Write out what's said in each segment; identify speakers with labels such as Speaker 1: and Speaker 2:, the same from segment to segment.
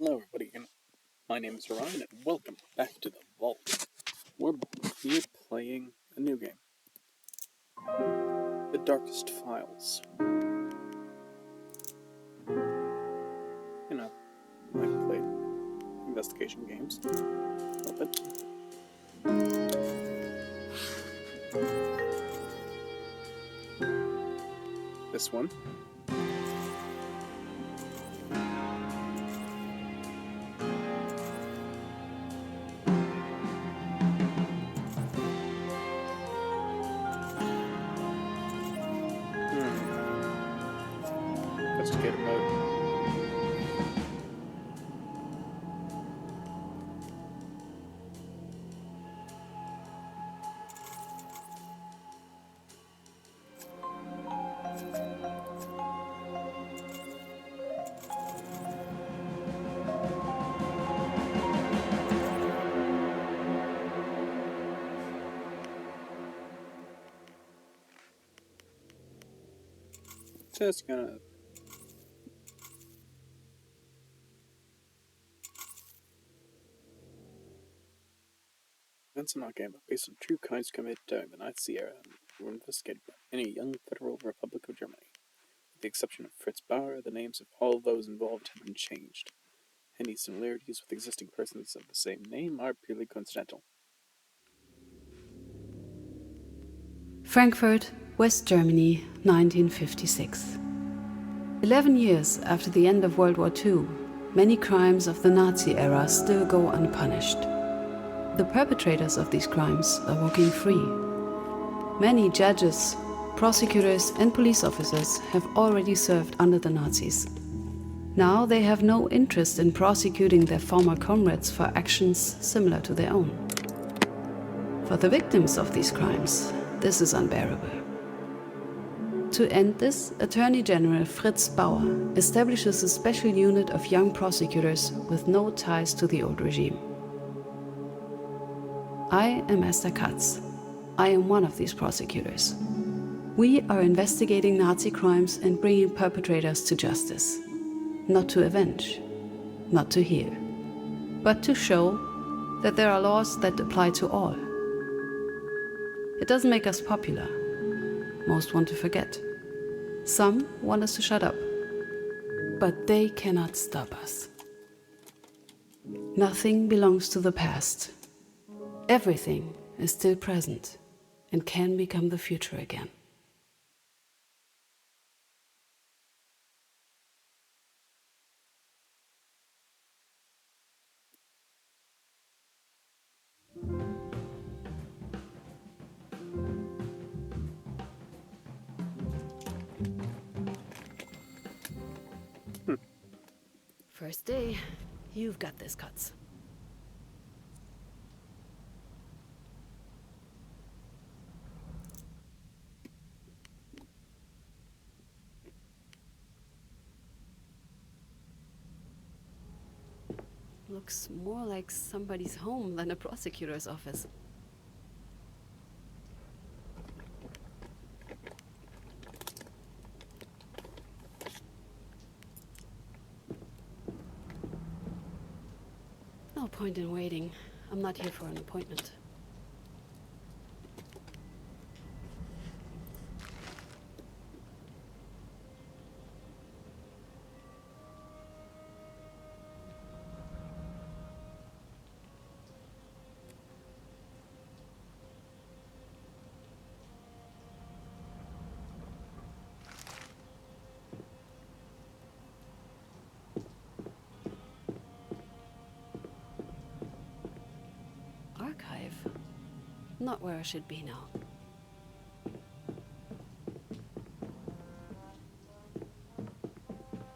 Speaker 1: Hello everybody, and my name is Ryan, and welcome back to the Vault. We're here playing a new game. The Darkest Files. You know, I've played investigation games a little bit. This one. Investigator mode. Just gonna... Events in our game are based on true crimes committed during the Nazi era and were investigated by any young Federal Republic of Germany. With the exception of Fritz Bauer, the names of all those involved have been changed. Any similarities with existing persons of the same name are purely coincidental.
Speaker 2: Frankfurt, West Germany, 1956. 11 years after the end of World War II, many crimes of the Nazi era still go unpunished. The perpetrators of these crimes are walking free. Many judges, prosecutors, and police officers have already served under the Nazis. Now they have no interest in prosecuting their former comrades for actions similar to their own. For the victims of these crimes, this is unbearable. To end this, Attorney General Fritz Bauer establishes a special unit of young prosecutors with no ties to the old regime. I am Esther Katz. I am one of these prosecutors. We are investigating Nazi crimes and bringing perpetrators to justice. Not to avenge, not to heal, but to show that there are laws that apply to all. It doesn't make us popular. Most want to forget. Some want us to shut up. But they cannot stop us. Nothing belongs to the past. Everything is still present and can become the future again. First day, you've got this, Katz. Looks more like somebody's home than a prosecutor's office. No point in waiting. I'm not here for an appointment. Archive? Not where I should be now.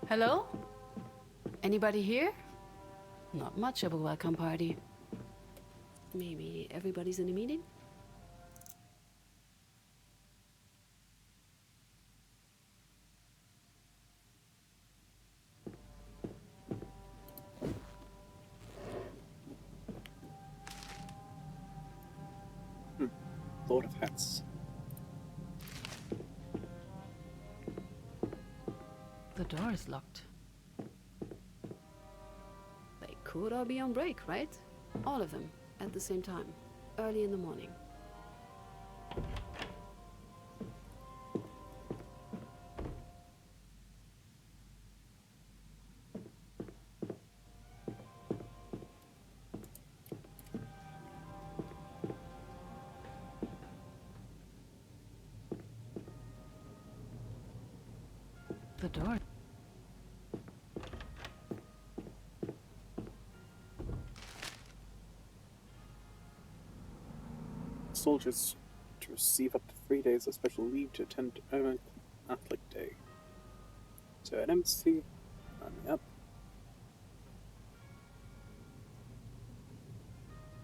Speaker 2: Hello? Anybody here? Not much of a welcome party. Maybe everybody's in a meeting?
Speaker 1: Lord of Hats.
Speaker 2: The door is locked. could all be on break, right? All of them, at the same time, early in the morning. The door.
Speaker 1: Soldiers to receive up to 3 days of special leave to attend Athletic Day. So at embassy, army up.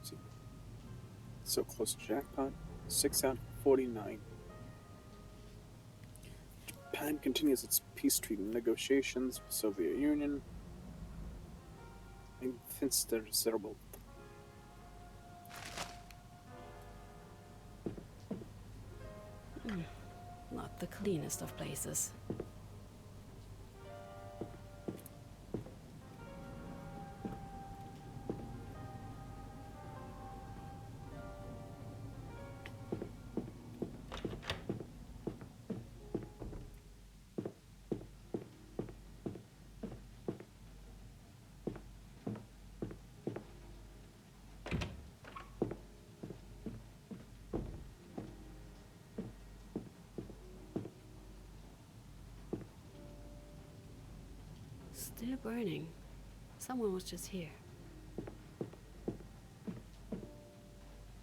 Speaker 1: See. So close to jackpot. 6 out of 49. Japan continues its peace treaty negotiations with Soviet Union. And Finsterable.
Speaker 2: Not the cleanest of places. Still burning. Someone was just here.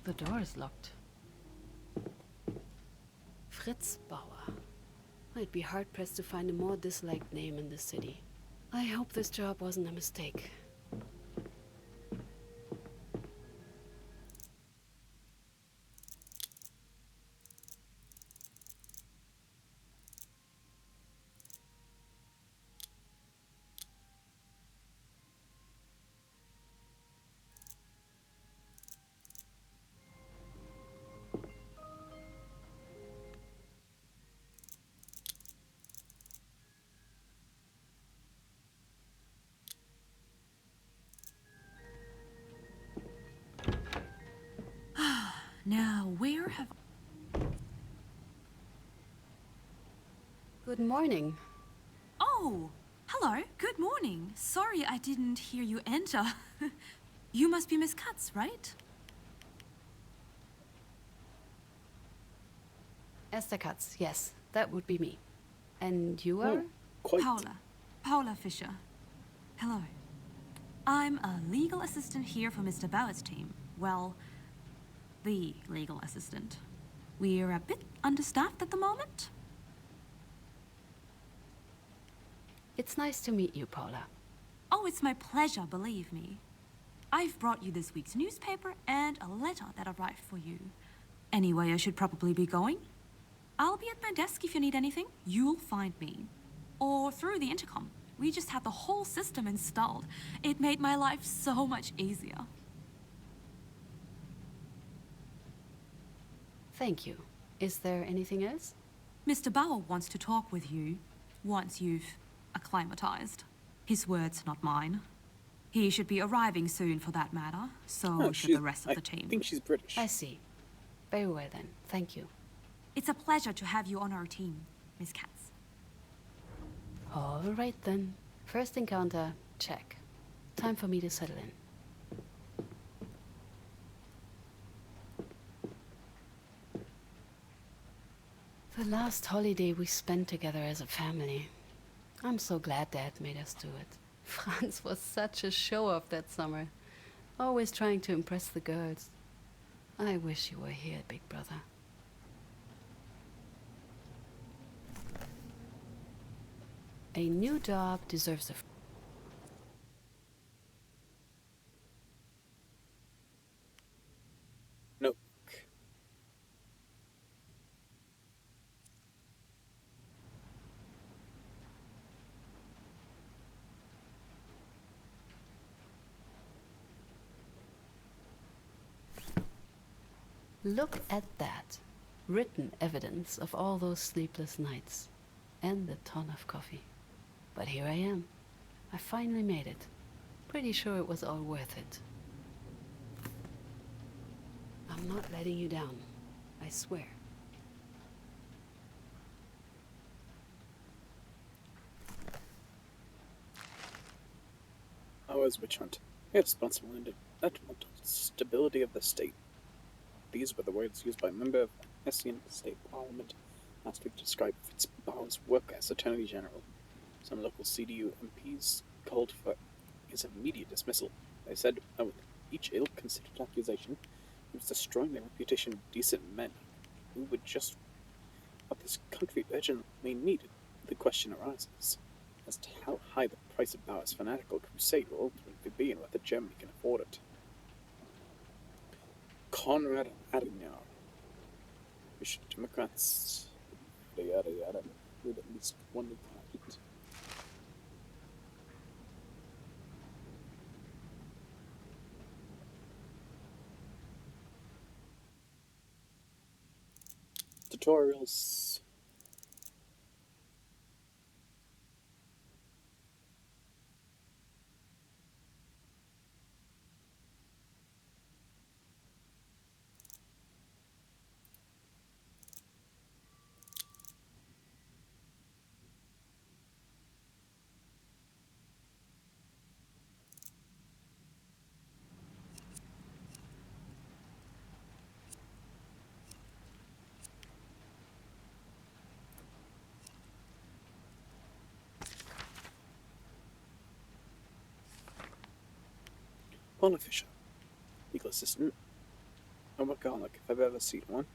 Speaker 2: The door is locked. Fritz Bauer. I'd be hard-pressed to find a more disliked name in this city. I hope this job wasn't a mistake.
Speaker 3: Now, where have...
Speaker 2: Good morning.
Speaker 3: Oh, hello. Good morning. Sorry I didn't hear you enter. You must be Miss Katz, right?
Speaker 2: Esther Katz, yes, that would be me. And you are?
Speaker 1: Quite.
Speaker 3: Paula Fischer. Hello. I'm a legal assistant here for Mr. Bauer's team. Well, the legal assistant. We're a bit understaffed at the moment.
Speaker 2: It's nice to meet you, Paula.
Speaker 3: Oh, it's my pleasure, believe me. I've brought you this week's newspaper and a letter that arrived for you. Anyway, I should probably be going. I'll be at my desk if you need anything. You'll find me. Or through the intercom. We just had the whole system installed. It made my life so much easier.
Speaker 2: Thank you. Is there anything else?
Speaker 3: Mr. Bauer wants to talk with you once you've acclimatized. His words, not mine. He should be arriving soon for that matter, so should the rest of the team.
Speaker 1: I think she's British.
Speaker 2: I see. Very well then. Thank you.
Speaker 3: It's a pleasure to have you on our team, Miss Katz.
Speaker 2: All right then. First encounter, check. Time for me to settle in. The last holiday we spent together as a family. I'm so glad Dad made us do it. Franz was such a show-off that summer. Always trying to impress the girls. I wish you were here, Big Brother. A new job deserves a...
Speaker 1: Nope.
Speaker 2: Look at that. Written evidence of all those sleepless nights. And the ton of coffee. But here I am. I finally made it. Pretty sure it was all worth it. I'm not letting you down. I swear.
Speaker 1: Ours witch hunt. Irresponsible and detrimental to the stability of the state. These were the words used by a member of the Hessian State Parliament last week to describe Fitzbauer's work as Attorney General. Some local CDU MPs called for his immediate dismissal. They said, with each ill-considered accusation, he was destroying the reputation of decent men who would just what this country urgently needed. The question arises as to how high the price of Bauer's fanatical crusade will ultimately be and whether Germany can afford it. Konrad Adenauer, Christian Democrats, yada yada, with at least one candidate. Tutorials. Paula Fisher, legal assistant. A workaholic if I've ever seen one.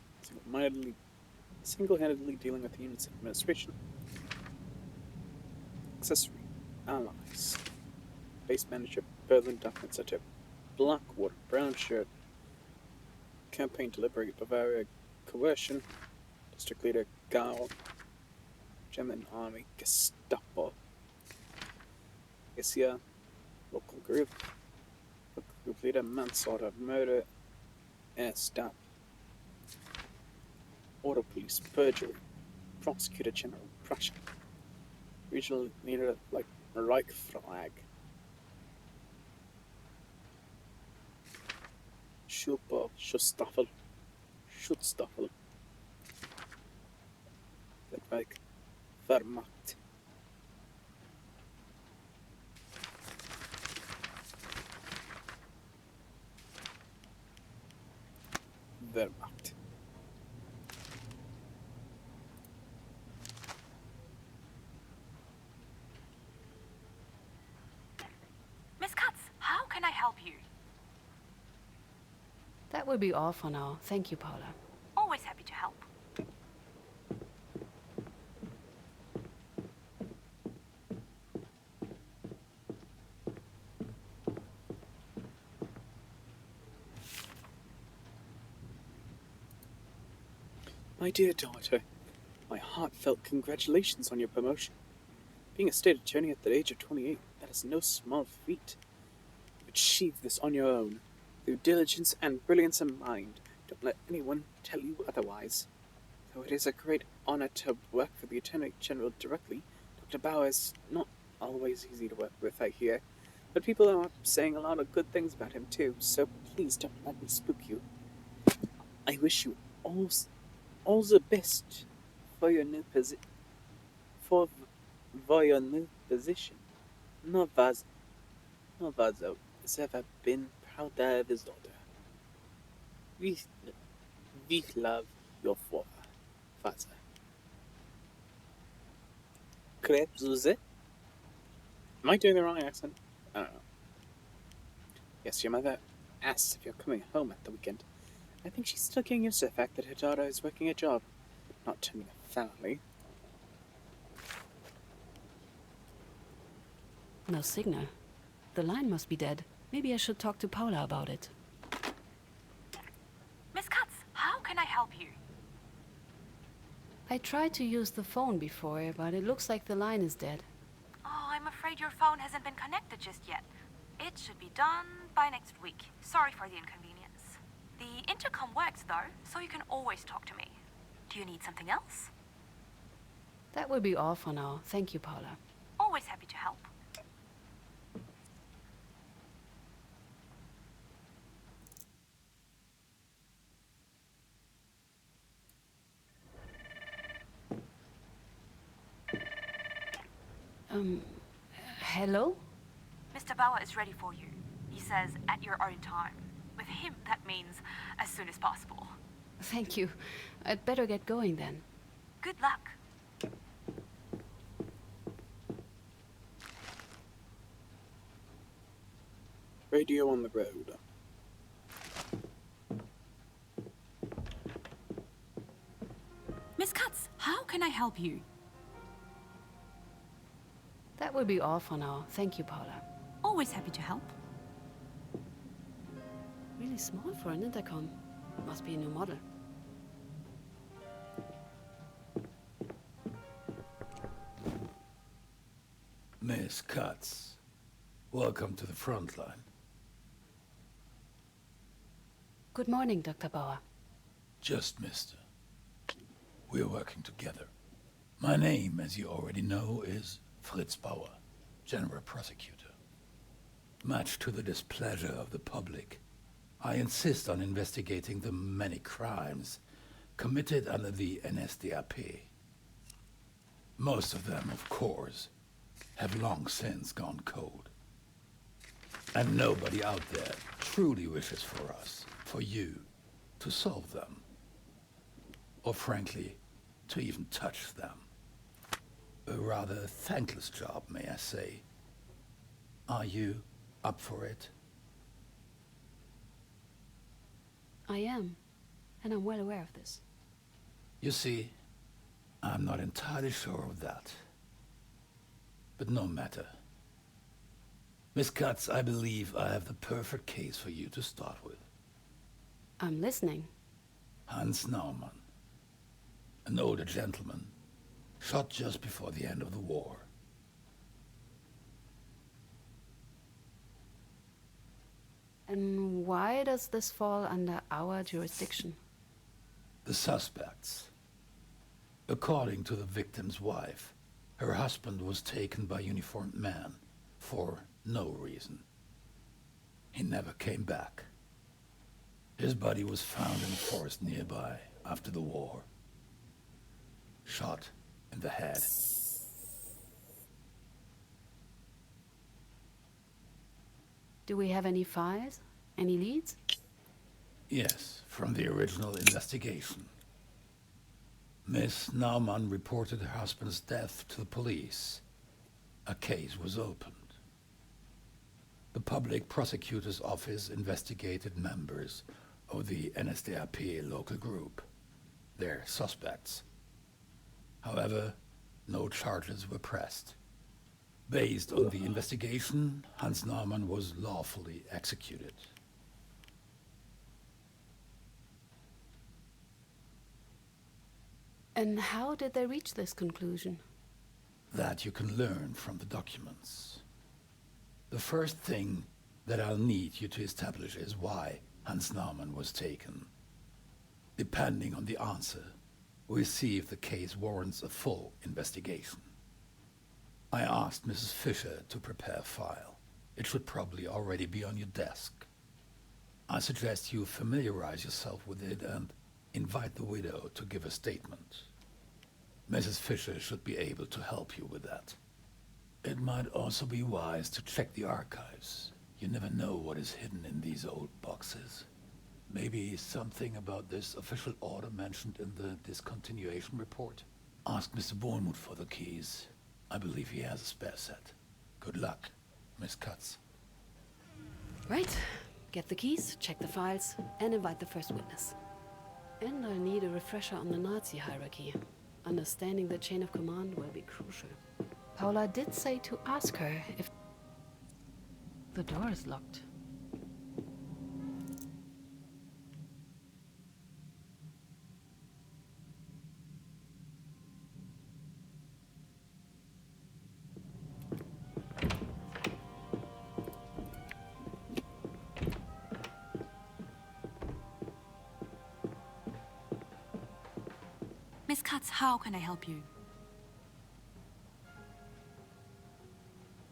Speaker 1: Single-handedly dealing with the unit's administration. Accessory. Allies. Base manager, Berlin document center. Blackwater, brown shirt. Campaign to liberate Bavaria, coercion. District leader, Gao. German army, Gestapo. Isia, local group. Local group leader, manslaughter, murder, Stab. Order police, perjury. Prosecutor general, Prussia. Regional leader, like Reich Flag. Schutzstaffel. Reich Wehrmacht. Wehrmacht.
Speaker 3: Miss Katz, how can I help you?
Speaker 2: That will be all for now. Thank you, Paula.
Speaker 3: Always happy to help.
Speaker 1: My dear daughter, my heartfelt congratulations on your promotion. Being a state attorney at the age of 28, that is no small feat. You achieved this on your own, through diligence and brilliance of mind. Don't let anyone tell you otherwise. Though it is a great honor to work for the Attorney General directly, Dr. Bauer is not always easy to work with, I hear. But people are saying a lot of good things about him too, so please don't let me spook you. I wish you all the best for your new position. For your new position. Novazo has ever been prouder of his daughter. We love your father. Krebs. Am I doing the wrong accent? I don't know. Yes, your mother asks if you're coming home at the weekend. I think she's still getting used to the fact that her daughter is working a job, not tending a family.
Speaker 2: No signal. The line must be dead. Maybe I should talk to Paula about it.
Speaker 3: Miss Katz, how can I help you?
Speaker 2: I tried to use the phone before, but it looks like the line is dead.
Speaker 3: Oh, I'm afraid your phone hasn't been connected just yet. It should be done by next week. Sorry for the inconvenience. The intercom works though, so you can always talk to me. Do you need something else?
Speaker 2: That will be all for now. Thank you, Paula.
Speaker 3: Always happy to help.
Speaker 2: Hello?
Speaker 3: Mr. Bauer is ready for you. He says at your own time. With him, that means as soon as possible.
Speaker 2: Thank you. I'd better get going then.
Speaker 3: Good luck.
Speaker 1: Radio on the road.
Speaker 3: Miss Katz, how can I help you?
Speaker 2: That will be all for now. Thank you, Paula.
Speaker 3: Always happy to help.
Speaker 2: Really small for an intercom. Must be a new model.
Speaker 4: Miss Katz, welcome to the front line.
Speaker 2: Good morning, Dr. Bauer.
Speaker 4: Just Mister. We're working together. My name, as you already know, is Fritz Bauer, General Prosecutor. Much to the displeasure of the public, I insist on investigating the many crimes committed under the NSDAP. Most of them, of course, have long since gone cold. And nobody out there truly wishes for us, for you, to solve them. Or frankly, to even touch them. A rather thankless job, may I say. Are you up for it?
Speaker 2: I am, and I'm well aware of this.
Speaker 4: You see, I'm not entirely sure of that. But no matter. Miss Katz, I believe I have the perfect case for you to start with.
Speaker 2: I'm listening.
Speaker 4: Hans Naumann, an older gentleman, shot just before the end of the war.
Speaker 2: And why does this fall under our jurisdiction?
Speaker 4: The suspects. According to the victim's wife, her husband was taken by uniformed men for no reason. He never came back. His body was found in a forest nearby after the war. Shot in the head.
Speaker 2: Do we have any files? Any leads?
Speaker 4: Yes, from the original investigation. Miss Naumann reported her husband's death to the police. A case was opened. The public prosecutor's office investigated members of the NSDAP local group. They're suspects. However, no charges were pressed. Based on the investigation, Hans Naumann was lawfully executed.
Speaker 2: And how did they reach this conclusion?
Speaker 4: That you can learn from the documents. The first thing that I'll need you to establish is why Hans Naumann was taken. Depending on the answer, we'll see if the case warrants a full investigation. I asked Mrs. Fisher to prepare a file. It should probably already be on your desk. I suggest you familiarize yourself with it and invite the widow to give a statement. Mrs. Fisher should be able to help you with that. It might also be wise to check the archives. You never know what is hidden in these old boxes. Maybe something about this official order mentioned in the discontinuation report. Ask Mr. Bournemouth for the keys. I believe he has a spare set. Good luck, Miss Katz.
Speaker 2: Right. Get the keys, check the files, and invite the first witness. And I'll need a refresher on the Nazi hierarchy. Understanding the chain of command will be crucial. Paula did say to ask her if the door is locked.
Speaker 3: Miss Katz, how can I help you?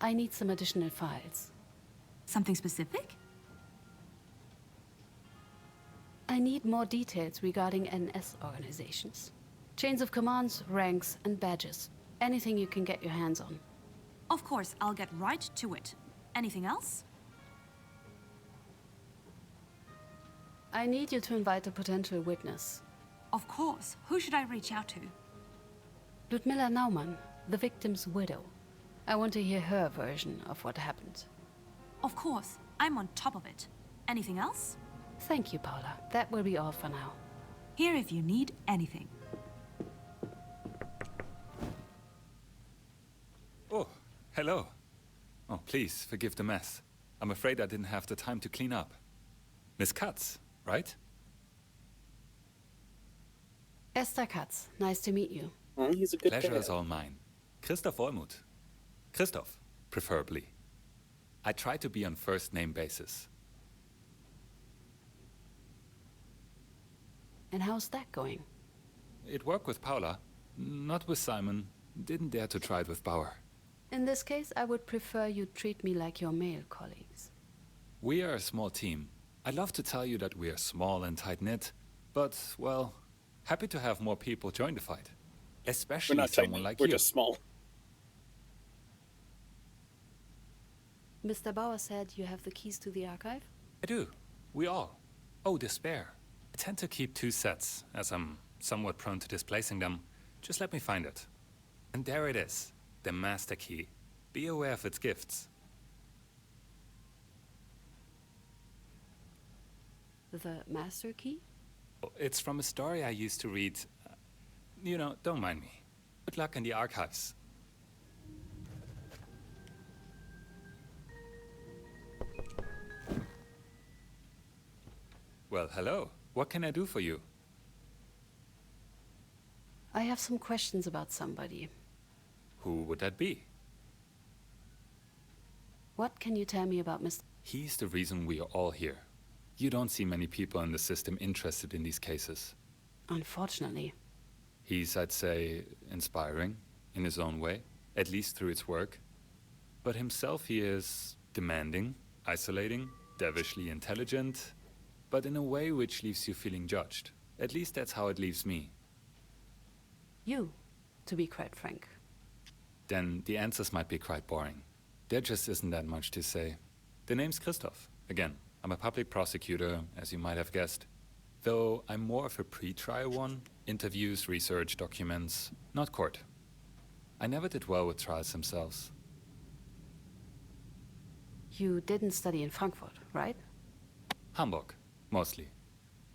Speaker 2: I need some additional files.
Speaker 3: Something specific?
Speaker 2: I need more details regarding NS organizations. Chains of commands, ranks, and badges. Anything you can get your hands on.
Speaker 3: Of course, I'll get right to it. Anything else?
Speaker 2: I need you to invite a potential witness.
Speaker 3: Of course. Who should I reach out to?
Speaker 2: Ludmilla Naumann, the victim's widow. I want to hear her version of what happened.
Speaker 3: Of course. I'm on top of it. Anything else?
Speaker 2: Thank you, Paula. That will be all for now.
Speaker 3: Here if you need anything.
Speaker 5: Oh, hello. Oh, please, forgive the mess. I'm afraid I didn't have the time to clean up. Miss Katz, right?
Speaker 2: Esther Katz, nice to meet you.
Speaker 1: Oh, he's a good
Speaker 5: Pleasure
Speaker 1: guy.
Speaker 5: is all mine. Christoph Olmuth. Christoph, preferably. I try to be on first-name basis.
Speaker 2: And how's that going?
Speaker 5: It worked with Paula, not with Simon. Didn't dare to try it with Bauer.
Speaker 2: In this case, I would prefer you treat me like your male colleagues.
Speaker 5: We are a small team. I'd love to tell you that we are small and tight-knit, but, well, happy to have more people join the fight.
Speaker 1: We're
Speaker 5: Especially
Speaker 1: not
Speaker 5: someone
Speaker 1: tiny.
Speaker 5: like
Speaker 1: We're
Speaker 5: you.
Speaker 1: just small.
Speaker 2: Mr. Bauer said you have the keys to the archive?
Speaker 5: I do. We all. Oh, despair. I tend to keep 2 sets, as I'm somewhat prone to displacing them. Just let me find it. And there it is, the master key. Be aware of its gifts.
Speaker 2: The master key?
Speaker 5: It's from a story I used to read. You know, don't mind me. Good luck in the archives. Well, hello. What can I do for you?
Speaker 2: I have some questions about somebody.
Speaker 5: Who would that be?
Speaker 2: What can you tell me about Mr.
Speaker 5: He's the reason we are all here. You don't see many people in the system interested in these cases.
Speaker 2: Unfortunately.
Speaker 5: He's, I'd say, inspiring in his own way, at least through its work. But himself he is demanding, isolating, devilishly intelligent, but in a way which leaves you feeling judged. At least that's how it leaves me.
Speaker 2: You, to be quite frank.
Speaker 5: Then the answers might be quite boring. There just isn't that much to say. The name's Christoph. Again, I'm a public prosecutor, as you might have guessed. Though I'm more of a pre-trial one. Interviews, research, documents, not court. I never did well with trials themselves.
Speaker 2: You didn't study in Frankfurt, right?
Speaker 5: Hamburg, mostly.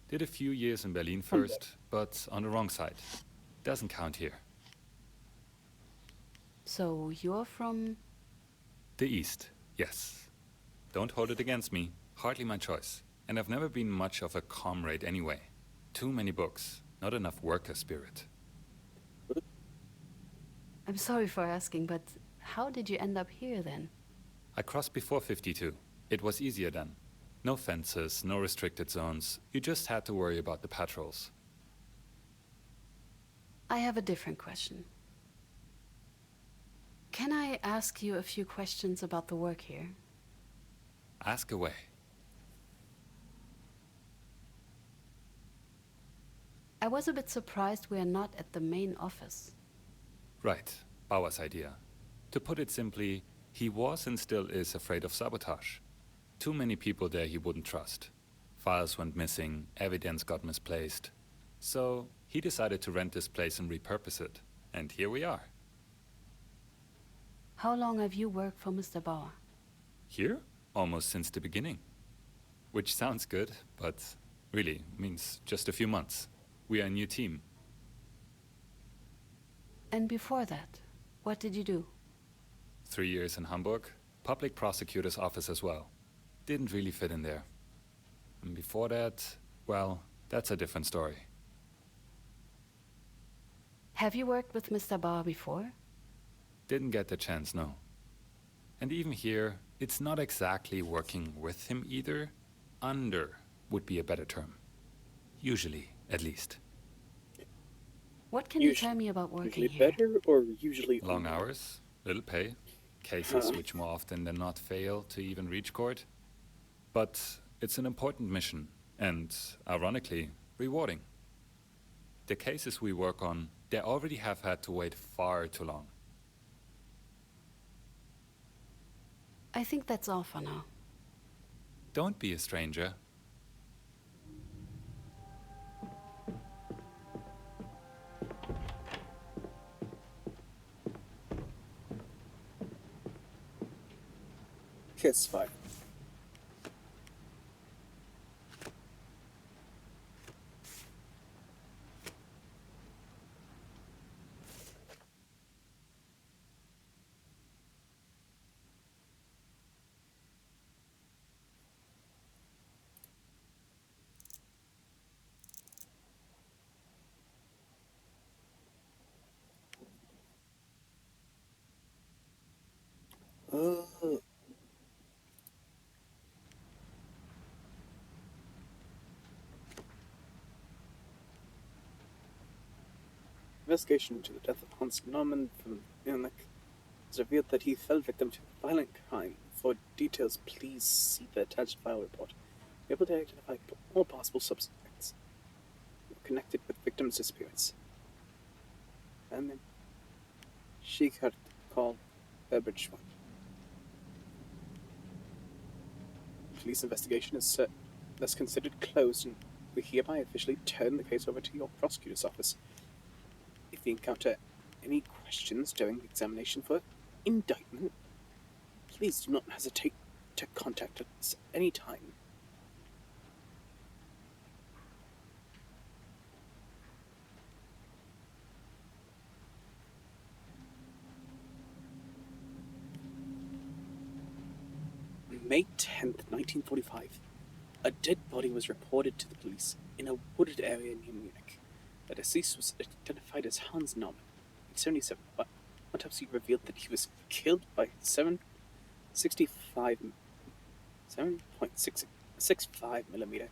Speaker 5: Did a few years in Berlin first, but on the wrong side. Doesn't count here.
Speaker 2: So you're from...
Speaker 5: The East, yes. Don't hold it against me. Hardly my choice. And I've never been much of a comrade anyway. Too many books, not enough worker spirit.
Speaker 2: I'm sorry for asking, but how did you end up here then?
Speaker 5: I crossed before 52. It was easier then. No fences, no restricted zones. You just had to worry about the patrols.
Speaker 2: I have a different question. Can I ask you a few questions about the work here?
Speaker 5: Ask away.
Speaker 2: I was a bit surprised we are not at the main office.
Speaker 5: Right, Bauer's idea. To put it simply, he was and still is afraid of sabotage. Too many people there he wouldn't trust. Files went missing, evidence got misplaced. So he decided to rent this place and repurpose it. And here we are.
Speaker 2: How long have you worked for Mr. Bauer?
Speaker 5: Here? Almost since the beginning. Which sounds good, but really means just a few months. We are a new team.
Speaker 2: And before that, what did you do?
Speaker 5: 3 years in Hamburg, public prosecutor's office as well. Didn't really fit in there. And before that, well, that's a different story.
Speaker 2: Have you worked with Mr. Bauer before?
Speaker 5: Didn't get the chance, no. And even here, it's not exactly working with him either. Under would be a better term. Usually, at least.
Speaker 2: What can you tell me about working
Speaker 1: Usually
Speaker 2: here?
Speaker 1: better or usually
Speaker 5: Long hours, little pay, cases which more often than not fail to even reach court. But it's an important mission, and, ironically, rewarding. The cases we work on, they already have had to wait far too long.
Speaker 2: I think that's all for now.
Speaker 5: Don't be a stranger.
Speaker 1: Kiss fire. Oh, investigation into the death of Hans Naumann from Munich has revealed that he fell victim to violent crime. For details, please see the attached file report. Be able to identify all possible suspects connected with victim's disappearance. And then Schickhardt called Berbridge. Police investigation is thus considered closed, and we hereby officially turn the case over to your prosecutor's office. If you encounter any questions during the examination for indictment, please do not hesitate to contact us any time. May 10th, 1945. A dead body was reported to the police in a wooded area near Munich. The deceased was identified as Hans Naumann, 77, but autopsy revealed that he was killed by 7.65 millimeter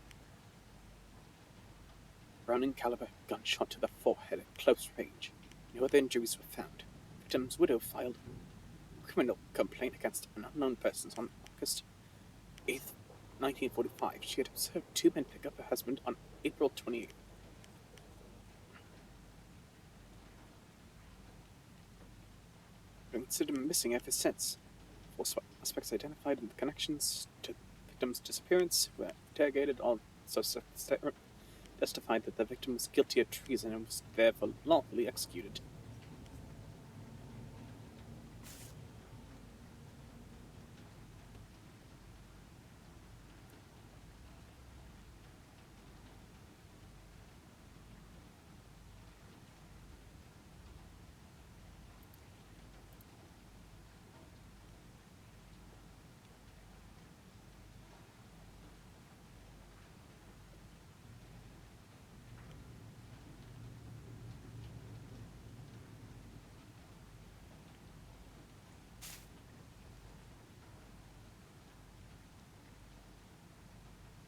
Speaker 1: Browning caliber gunshot to the forehead at close range. No other injuries were found. Victim's widow filed a criminal complaint against an unknown person on August 8th, 1945. She had observed two men pick up her husband on April 28th. Been considered missing ever since. Four suspects identified in the connections to the victim's disappearance were interrogated. All suspects testified that the victim was guilty of treason and was therefore lawfully executed.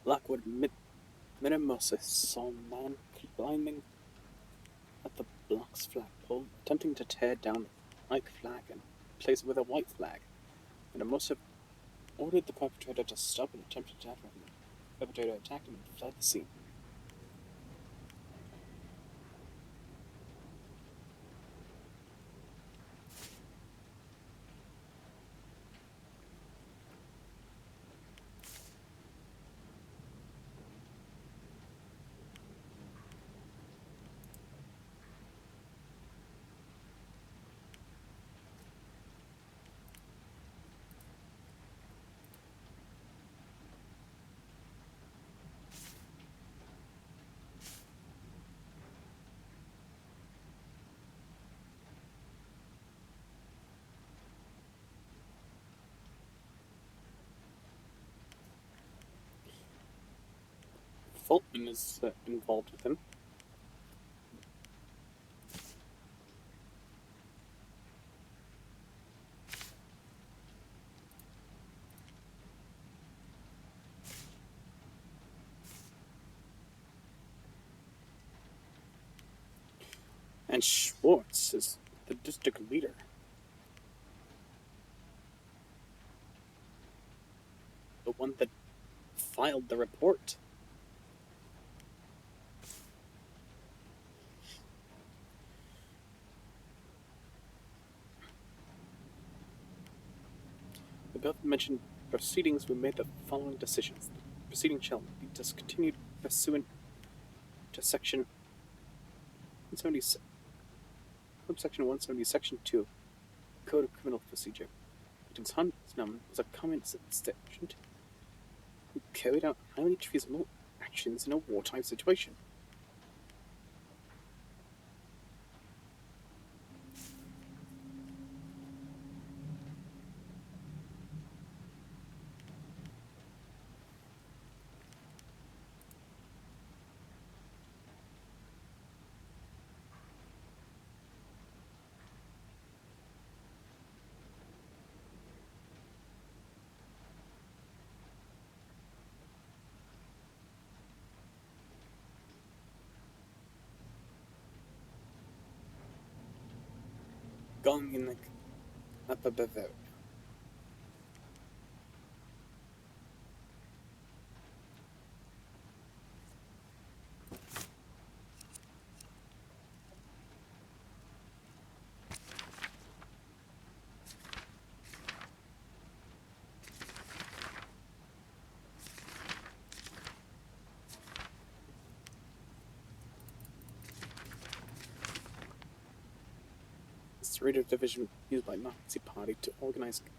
Speaker 1: Blackwood Minimusis saw a man climbing at the block's flagpole, attempting to tear down the Ike flag and replace it with a white flag. Minimusis ordered the perpetrator to stop and attempted to attack him. The perpetrator attacked him and fled the scene. Fulton is involved with him. And Schwartz is the district leader. The one that filed the report. The mentioned proceedings, we made the following decisions. The proceeding shall be discontinued pursuant to Section 170, Subsection 170, Section 2, Code of Criminal Procedure. James Hans Naumann was a common sergeant who carried out highly treasonable actions in a wartime situation. Gone in the Upper Bavaria. It's the radio division used by Nazi Party to organize and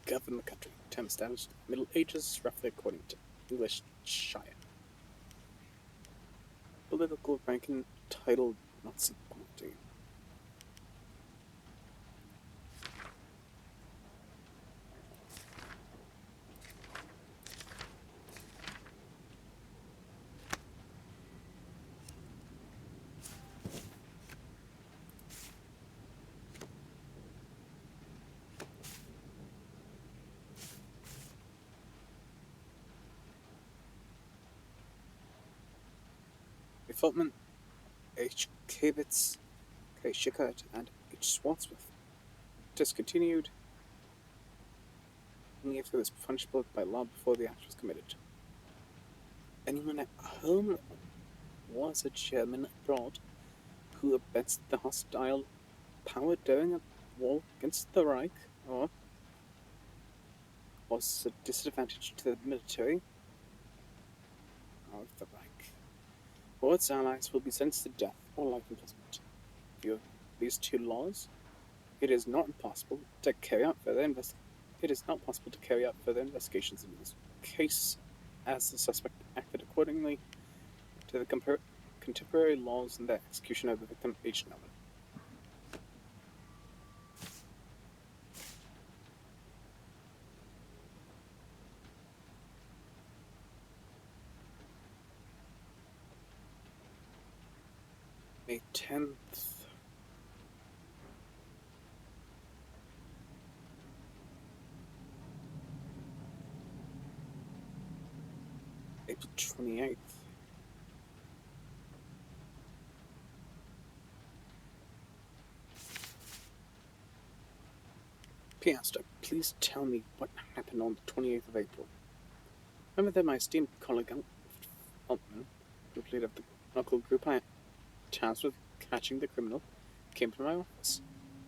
Speaker 1: govern the country. Term established in the Middle Ages, roughly according to English Shire. Political ranking titled Nazi Party. Feltman, H. Kavitz, K. Schickert, and H. Swartzworth. Discontinued. Only if it was punishable by law before the act was committed. Anyone at home was a German abroad who abets the hostile power during a war against the Reich, or was a disadvantage to the military of the Reich, or its allies will be sentenced to death or life imprisonment. View of these two laws, it is not possible to carry out further investigations in this case, as the suspect acted accordingly to the contemporary laws and the execution of the victim, H. Naumann. May 10th. April 28th. Piaster, please tell me what happened on the 28th of April. Remember that my esteemed colleague Altman, group leader of the local group I tasked with catching the criminal, came to my office.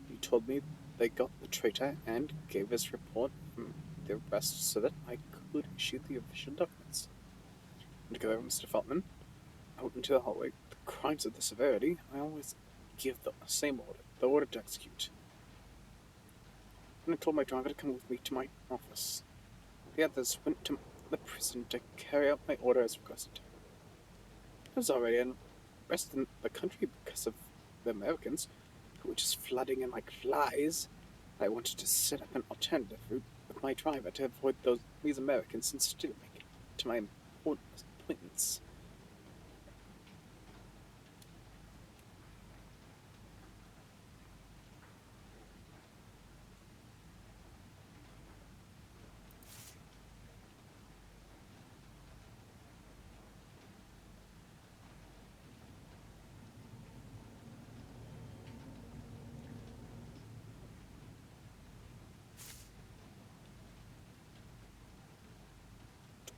Speaker 1: He told me they got the traitor and gave his report from the arrest so that I could issue the official documents. And to go over Mr. Feltman out into the hallway, the crimes of the severity, I always give the same order, the order to execute. And I told my driver to come with me to my office. The others went to the prison to carry out my order as requested. I was already arrested in the country because of the Americans, who were just flooding in like flies. I wanted to set up an alternative route with my driver to avoid these Americans and still make it to my important appointments.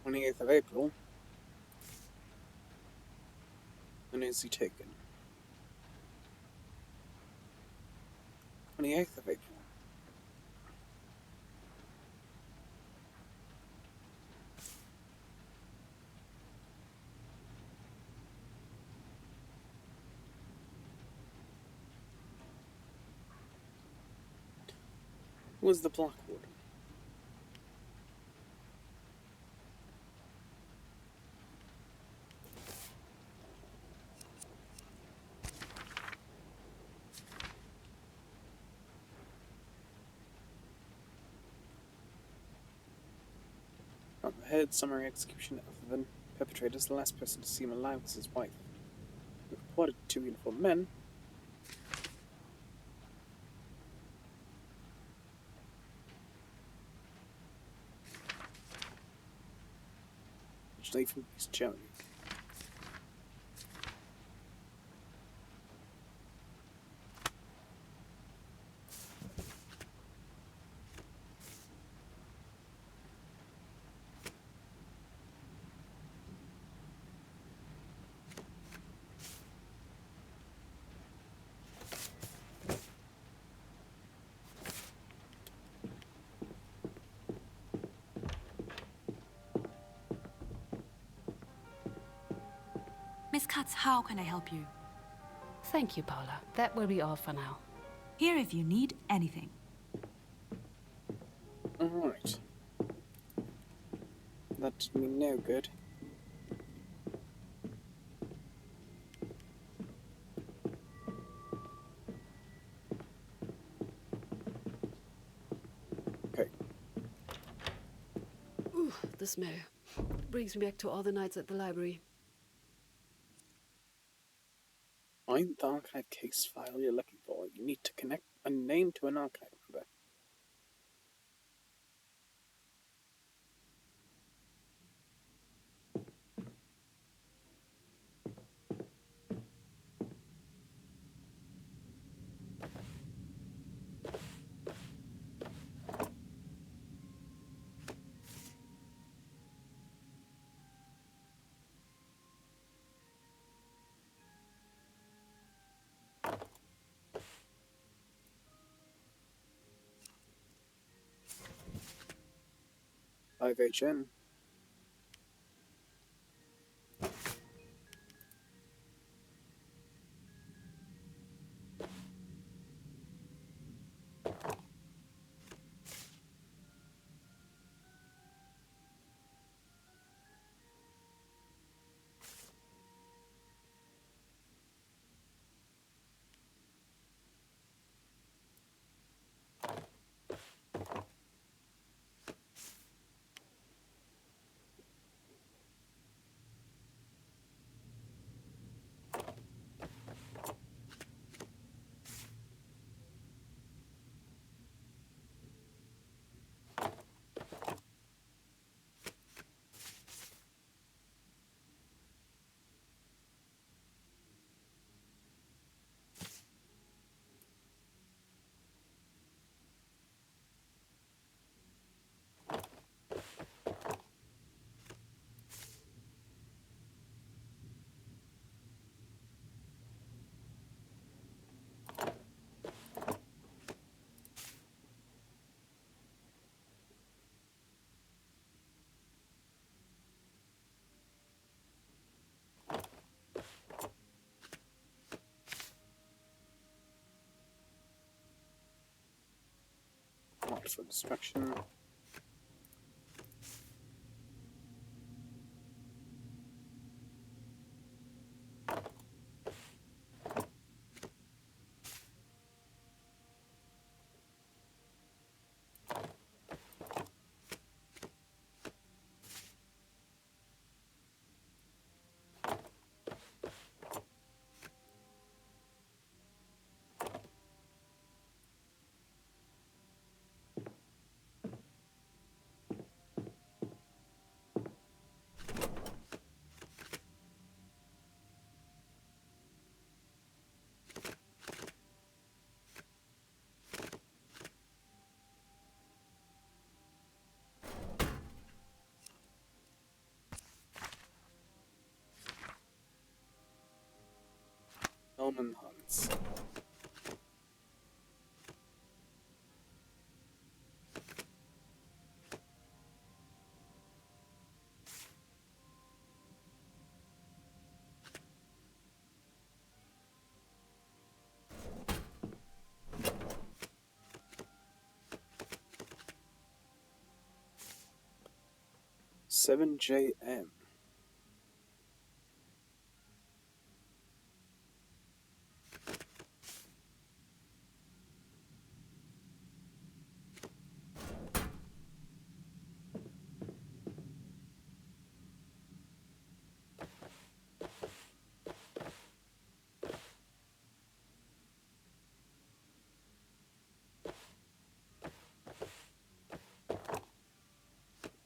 Speaker 1: On the 28th of April. When is he taken? 28th of April. was the block warden. On the head summary execution of the perpetrators, the last person to see him alive was his wife. He reported two uniformed men. Originally from East Germany.
Speaker 3: Miss Katz, how can I help you?
Speaker 2: Thank you, Paula. That will be all for now.
Speaker 3: Here if you need anything.
Speaker 1: Alright. That did me no good. Okay.
Speaker 2: Ooh, the smell. Brings me back to all the nights at the library.
Speaker 1: Find the archive case file you're looking for. You need to connect a name to an archive number. IVHN. Marked for destruction. Norman Hans. 7JM.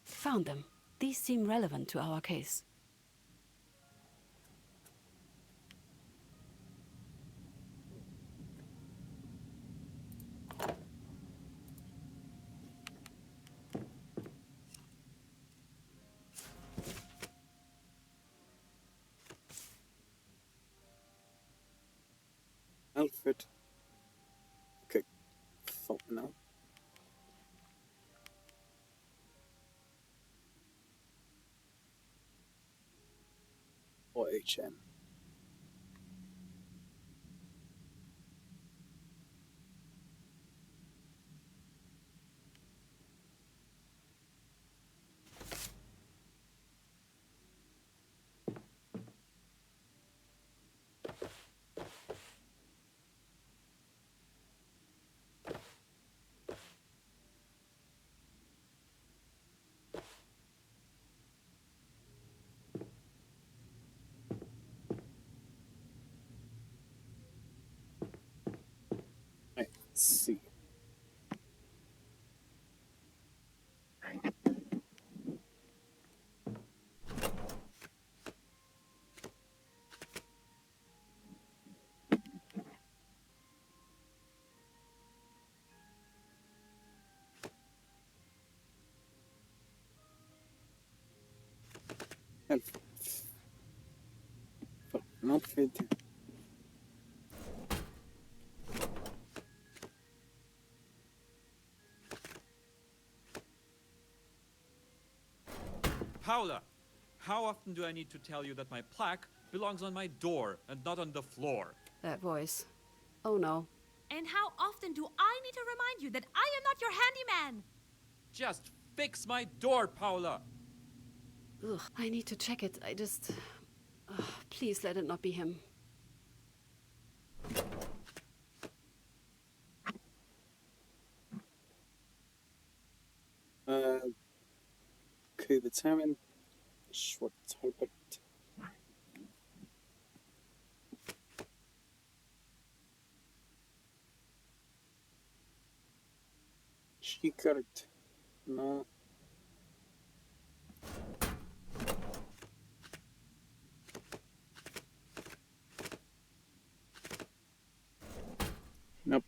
Speaker 2: Found them. These seem relevant to our case.
Speaker 1: Alfred. Okay. No. Or HM. Right, let's see. Alfred. Alfred.
Speaker 6: Paula, how often do I need to tell you that my plaque belongs on my door and not on the floor?
Speaker 2: That voice. Oh no.
Speaker 3: And how often do I need to remind you that I am not your handyman?
Speaker 6: Just fix my door, Paula!
Speaker 2: Ugh, I need to check it. Please let it not be him.
Speaker 1: Kubertamen. Schwarzhalbert. Schickert. No. Nope.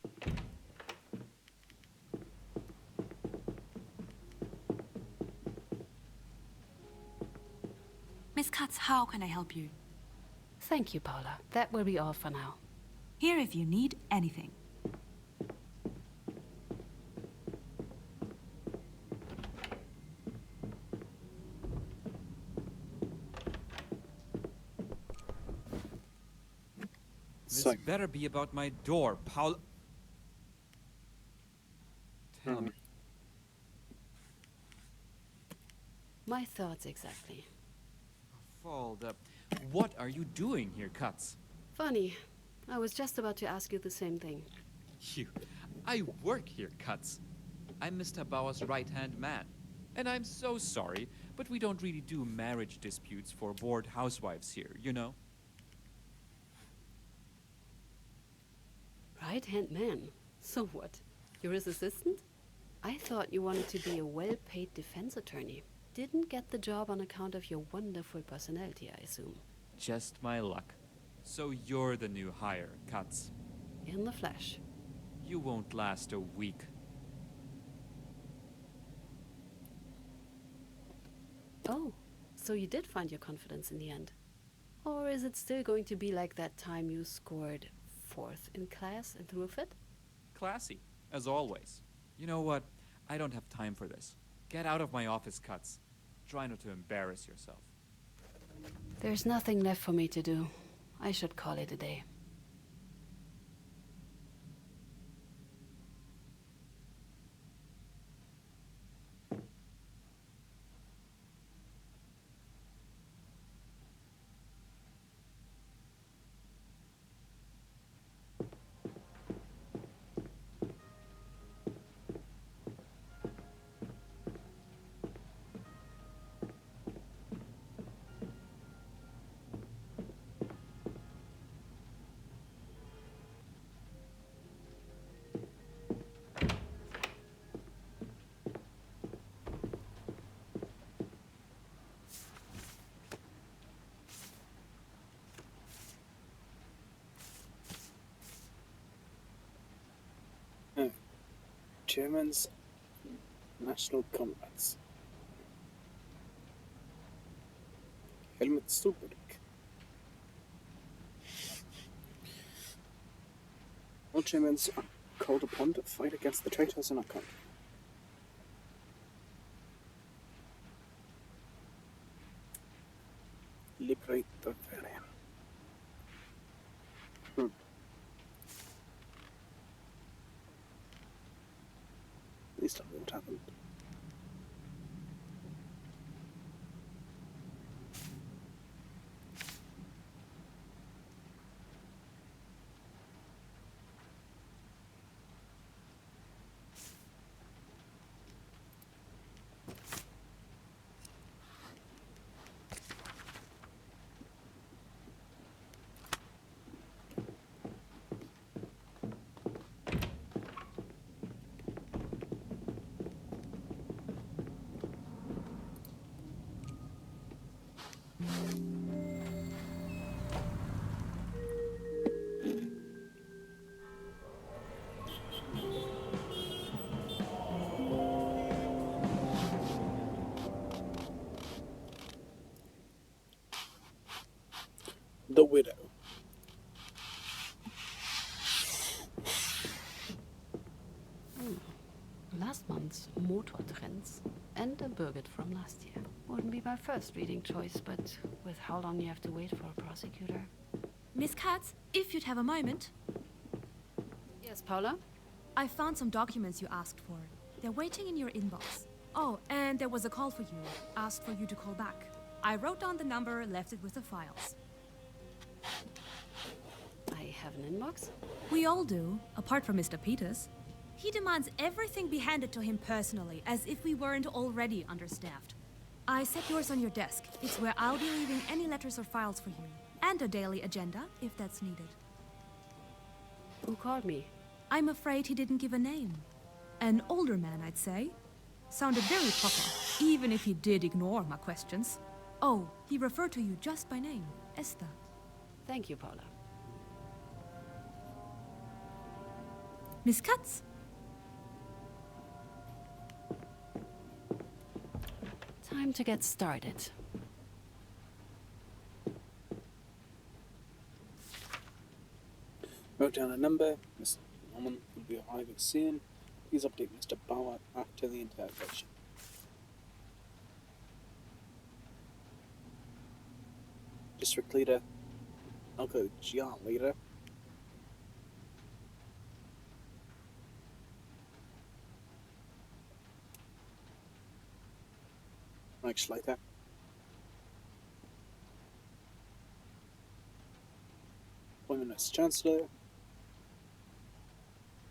Speaker 3: Miss Katz, how can I help you?
Speaker 2: Thank you, Paula. That will be all for now.
Speaker 3: Here if you need anything.
Speaker 6: This
Speaker 1: So,
Speaker 6: better be about my door, Paula. Tell me.
Speaker 2: My thoughts exactly.
Speaker 6: Falda, what are you doing here, Katz?
Speaker 2: Funny. I was just about to ask you the same thing.
Speaker 6: I work here, Katz. I'm Mr. Bauer's right-hand man. And I'm so sorry, but we don't really do marriage disputes for bored housewives here, you know?
Speaker 2: Right-hand man? So what? You're his assistant? I thought you wanted to be a well-paid defense attorney. Didn't get the job on account of your wonderful personality, I assume.
Speaker 6: Just my luck. So you're the new hire, Katz.
Speaker 2: In the flesh.
Speaker 6: You won't last a week.
Speaker 2: Oh, so you did find your confidence in the end. Or is it still going to be like that time you scored 4th in class and threw a fit?
Speaker 6: Classy, as always. You know what? I don't have time for this. Get out of my office, Katz. Try not to embarrass yourself.
Speaker 2: There's nothing left for me to do. I should call it a day.
Speaker 1: Germans, national comrades. Helmut Stulberg. All Germans are called upon to fight against the traitors in our country. Liberate the Bavarian. Please tell me what happened. The Widow.
Speaker 2: Last month's Motortrends and a Birgit from last year. Wouldn't be my first reading choice, but with how long you have to wait for a prosecutor.
Speaker 3: Miss Katz, if you'd have a moment.
Speaker 2: Yes, Paula?
Speaker 3: I found some documents you asked for. They're waiting in your inbox. Oh, and there was a call for you. Asked for you to call back. I wrote down the number, left it with the files.
Speaker 2: I have an inbox?
Speaker 3: We all do, apart from Mr. Peters. He demands everything be handed to him personally, as if we weren't already understaffed. I set yours on your desk. It's where I'll be leaving any letters or files for you. And a daily agenda, if that's needed.
Speaker 2: Who called me?
Speaker 3: I'm afraid he didn't give a name. An older man, I'd say. Sounded very proper, even if he did ignore my questions. Oh, he referred to you just by name, Esther.
Speaker 2: Thank you, Paula.
Speaker 3: Miss Katz?
Speaker 2: Time to get started.
Speaker 1: Wrote down a number. Mr. Norman will be arriving soon. Please update Mr. Bauer after the interrogation. District Leader. I'll go GR Leader. Mike Schleiter. Appointment as Chancellor.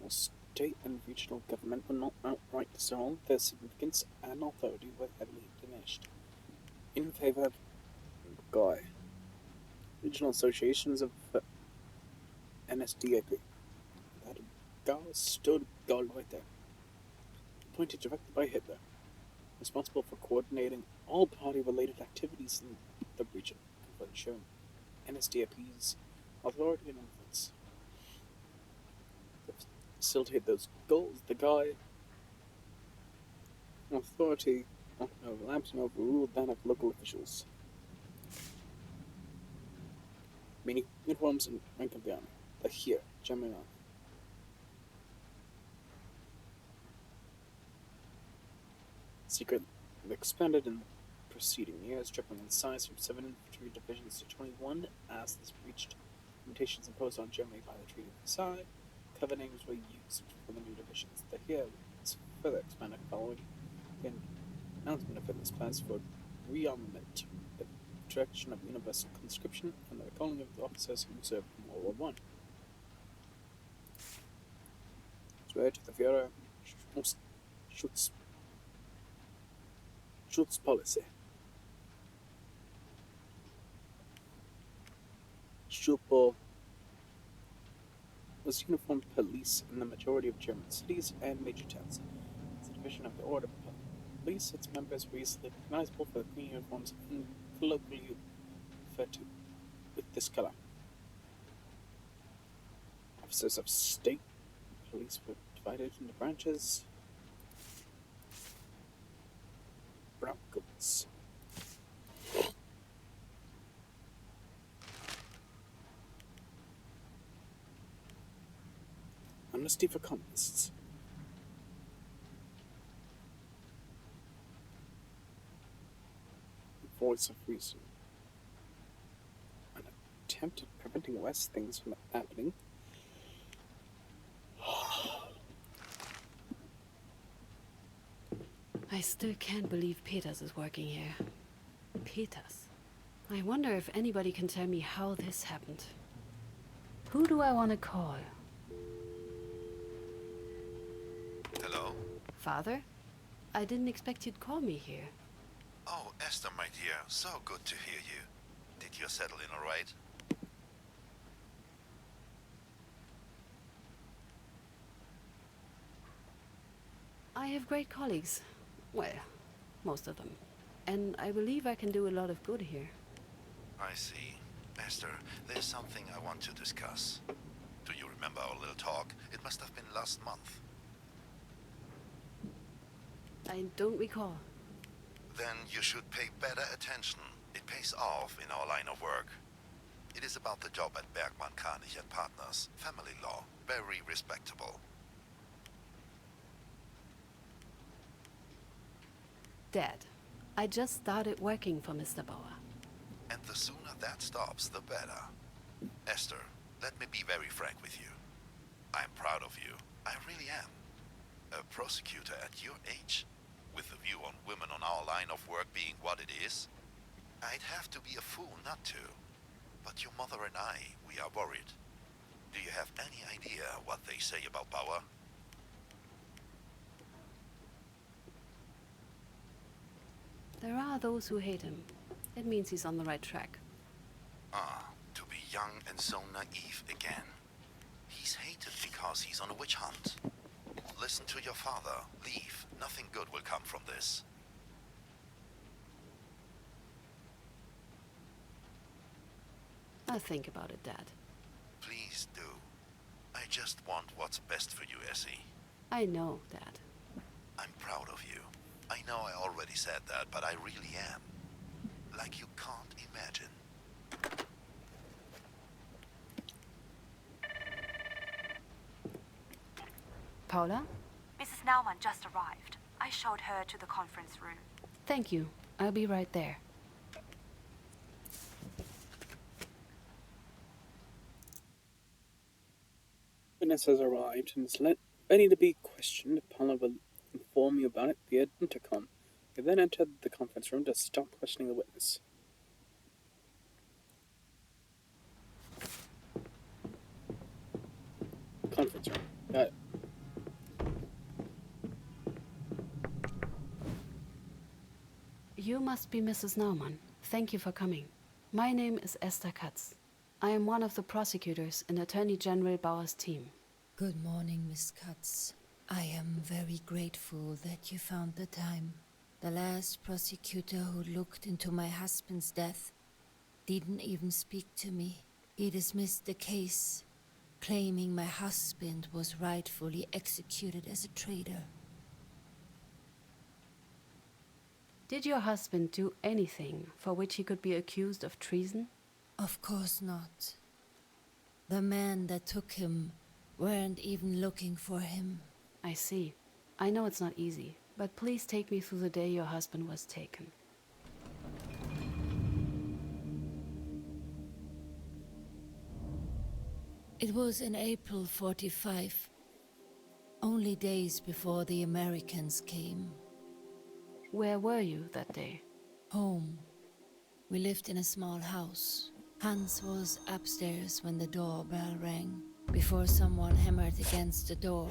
Speaker 1: Well, state and regional government will not outright dissolve. Their significance and authority were heavily diminished. In favor of Guy. Regional associations of NSDAP. That Guy stood guard right there. Appointed directly by Hitler. Responsible for coordinating all party-related activities in the region, for ensuring NSDAP's authority and influence. To facilitate those goals, the Guy authority often overlaps and overruled that of local officials. Meaning uniforms and rank of the army. The here, German army. Secret expanded in the preceding years, tripling in size from 7 infantry divisions to 21 as this reached limitations imposed on Germany by the Treaty of Versailles. Cover names were used for the new divisions. The here was further expanded following the announcement of Hitler's plans for rearmament, the direction of universal conscription, and the recalling of the officers who served in World War I. Swear to the Führer, Schutzpolizei. Schupo was uniformed police in the majority of German cities and major towns. It's a division of the Order of Police. Its members were easily recognizable for the green uniforms and colloquially referred to with this color. Officers of state police were divided into branches. brown goods. Amnesty for communists. Voice of reason. An attempt at preventing worse things from happening.
Speaker 2: I still can't believe Peters is working here. Peters? I wonder if anybody can tell me how this happened. Who do I want to call?
Speaker 7: Hello?
Speaker 2: Father? I didn't expect you'd call me here.
Speaker 7: Oh, Esther, my dear, so good to hear you. Did you settle in all right?
Speaker 2: I have great colleagues. Well, most of them. And I believe I can do a lot of good here.
Speaker 7: I see. Esther, there's something I want to discuss. Do you remember our little talk? It must have been last month.
Speaker 2: I don't recall.
Speaker 7: Then you should pay better attention. It pays off in our line of work. It is about the job at Bergmann, Kranich and Partners. Family law. Very respectable.
Speaker 2: Dad, I just started working for Mr. Bauer.
Speaker 7: And the sooner that stops, the better. Esther, let me be very frank with you. I'm proud of you. I really am. A prosecutor at your age, with the view on women on our line of work being what it is, I'd have to be a fool not to. But your mother and I, we are worried. Do you have any idea what they say about Bauer?
Speaker 2: There are those who hate him. It means he's on the right track.
Speaker 7: Ah, to be young and so naive again. He's hated because he's on a witch hunt. Listen to your father. Leave. Nothing good will come from this.
Speaker 2: I'll think about it, Dad.
Speaker 7: Please do. I just want what's best for you, Essie.
Speaker 2: I know, Dad.
Speaker 7: I'm proud of you. I know I already said that, but I really am. Like you can't imagine.
Speaker 2: Paula?
Speaker 3: Mrs. Naumann just arrived. I showed her to the conference room.
Speaker 2: Thank you. I'll be right there.
Speaker 1: Witness has arrived and is ready to be questioned. Paula will inform you about it via intercom. You then enter the conference room to start questioning the witness. Conference room. Got it.
Speaker 2: You must be Mrs. Naumann. Thank you for coming. My name is Esther Katz. I am one of the prosecutors in Attorney General Bauer's team.
Speaker 8: Good morning, Miss Katz. I am very grateful that you found the time. The last prosecutor who looked into my husband's death didn't even speak to me. He dismissed the case, claiming my husband was rightfully executed as a traitor.
Speaker 2: Did your husband do anything for which he could be accused of treason?
Speaker 8: Of course not. The men that took him weren't even looking for him.
Speaker 2: I see. I know it's not easy, but please take me through the day your husband was taken.
Speaker 8: It was in April 45, only days before the Americans came.
Speaker 2: Where were you that day?
Speaker 8: Home. We lived in a small house. Hans was upstairs when the doorbell rang, before someone hammered against the door.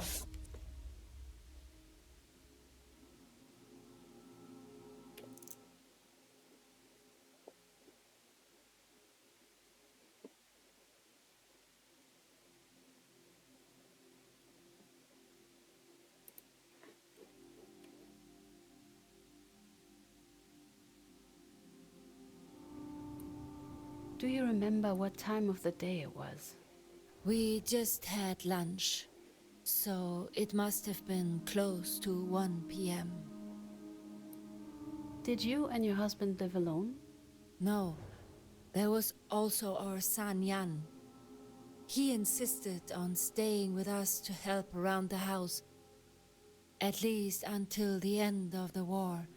Speaker 2: Do you remember what time of the day it was?
Speaker 8: We just had lunch, so it must have been close to 1 p.m.
Speaker 2: Did you and your husband live alone?
Speaker 8: No, there was also our son Jan. He insisted on staying with us to help around the house, at least until the end of the war.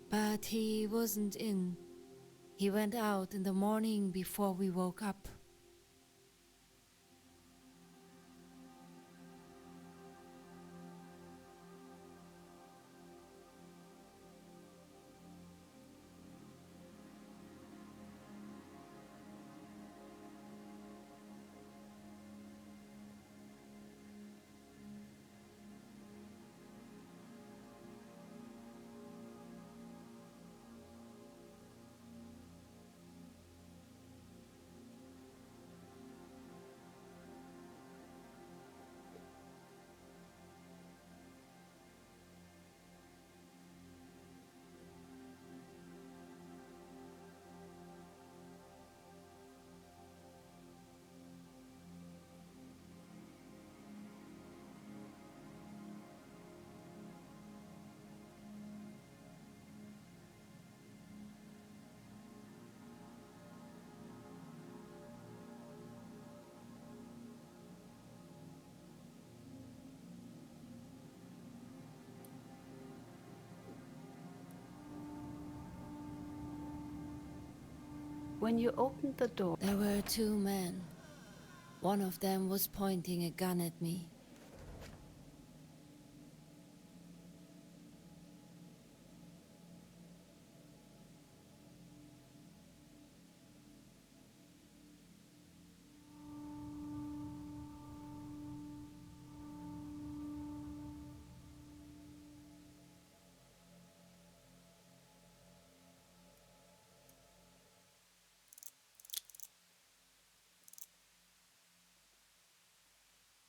Speaker 8: But he wasn't in. He went out in the morning before we woke up.
Speaker 2: When you opened the door,
Speaker 8: There were two men. One of them was pointing a gun at me.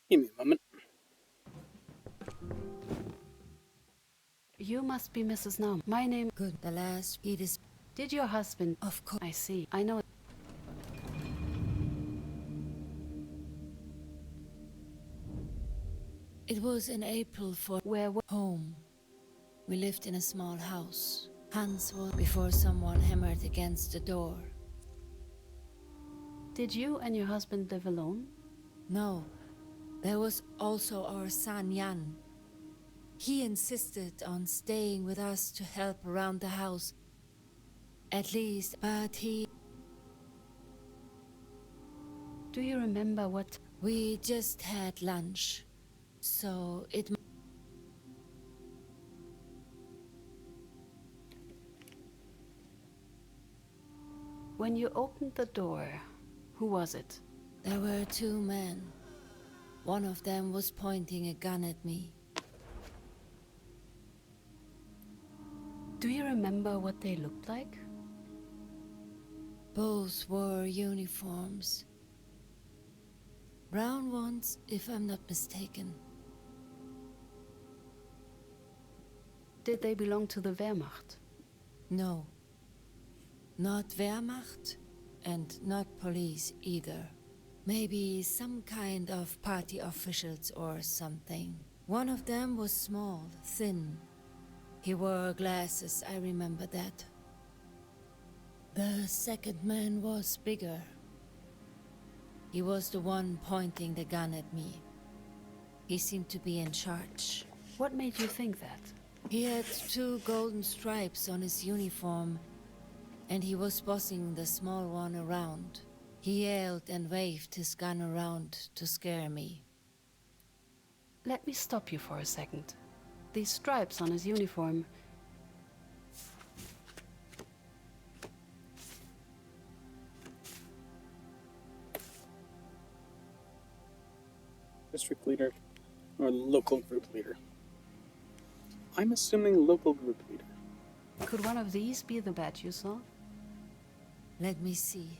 Speaker 1: Give me a moment.
Speaker 2: you must be Mrs. Nam. My name...
Speaker 8: Good. The last beat is...
Speaker 2: Did your husband...
Speaker 8: Of course.
Speaker 2: I see. I know.
Speaker 8: It was in April for
Speaker 2: Where were...
Speaker 8: home. We lived in a small house. Hans was before someone hammered against the door.
Speaker 2: Did you and your husband live alone?
Speaker 8: No, there was also our son Jan. He insisted on staying with us to help around the house. At least, but he...
Speaker 2: Do you remember what...
Speaker 8: We just had lunch, so it...
Speaker 2: When you opened the door, who was it?
Speaker 8: There were two men. One of them was pointing a gun at me.
Speaker 2: Do you remember what they looked like?
Speaker 8: Both wore uniforms. Brown ones, if I'm not mistaken.
Speaker 2: Did they belong to the Wehrmacht?
Speaker 8: No. Not Wehrmacht, and not police either. Maybe some kind of party officials or something. One of them was small, thin. He wore glasses, I remember that. The second man was bigger. He was the one pointing the gun at me. He seemed to be in charge.
Speaker 2: What made you think that?
Speaker 8: He had two golden stripes on his uniform, and he was bossing the small one around. He yelled and waved his gun around to scare me.
Speaker 2: Let me stop you for a second. These stripes on his uniform...
Speaker 1: District leader or local group leader? I'm assuming local group leader.
Speaker 2: Could one of these be the badge you saw?
Speaker 8: Let me see.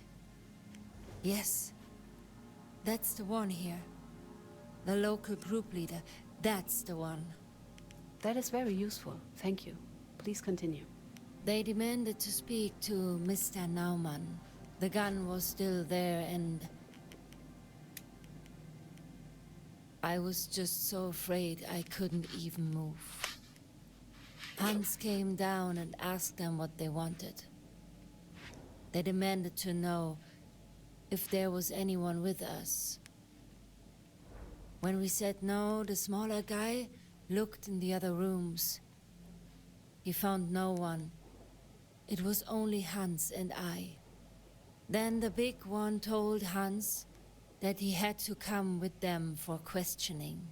Speaker 8: Yes. That's the one here. The local group leader. That's the one.
Speaker 2: That is very useful. Thank you. Please continue.
Speaker 8: They demanded to speak to Mr. Naumann. The gun was still there and... I was just so afraid I couldn't even move. Hans came down and asked them what they wanted. They demanded to know if there was anyone with us. When we said no, the smaller guy looked in the other rooms. He found no one. It was only Hans and I. Then the big one told Hans that he had to come with them for questioning.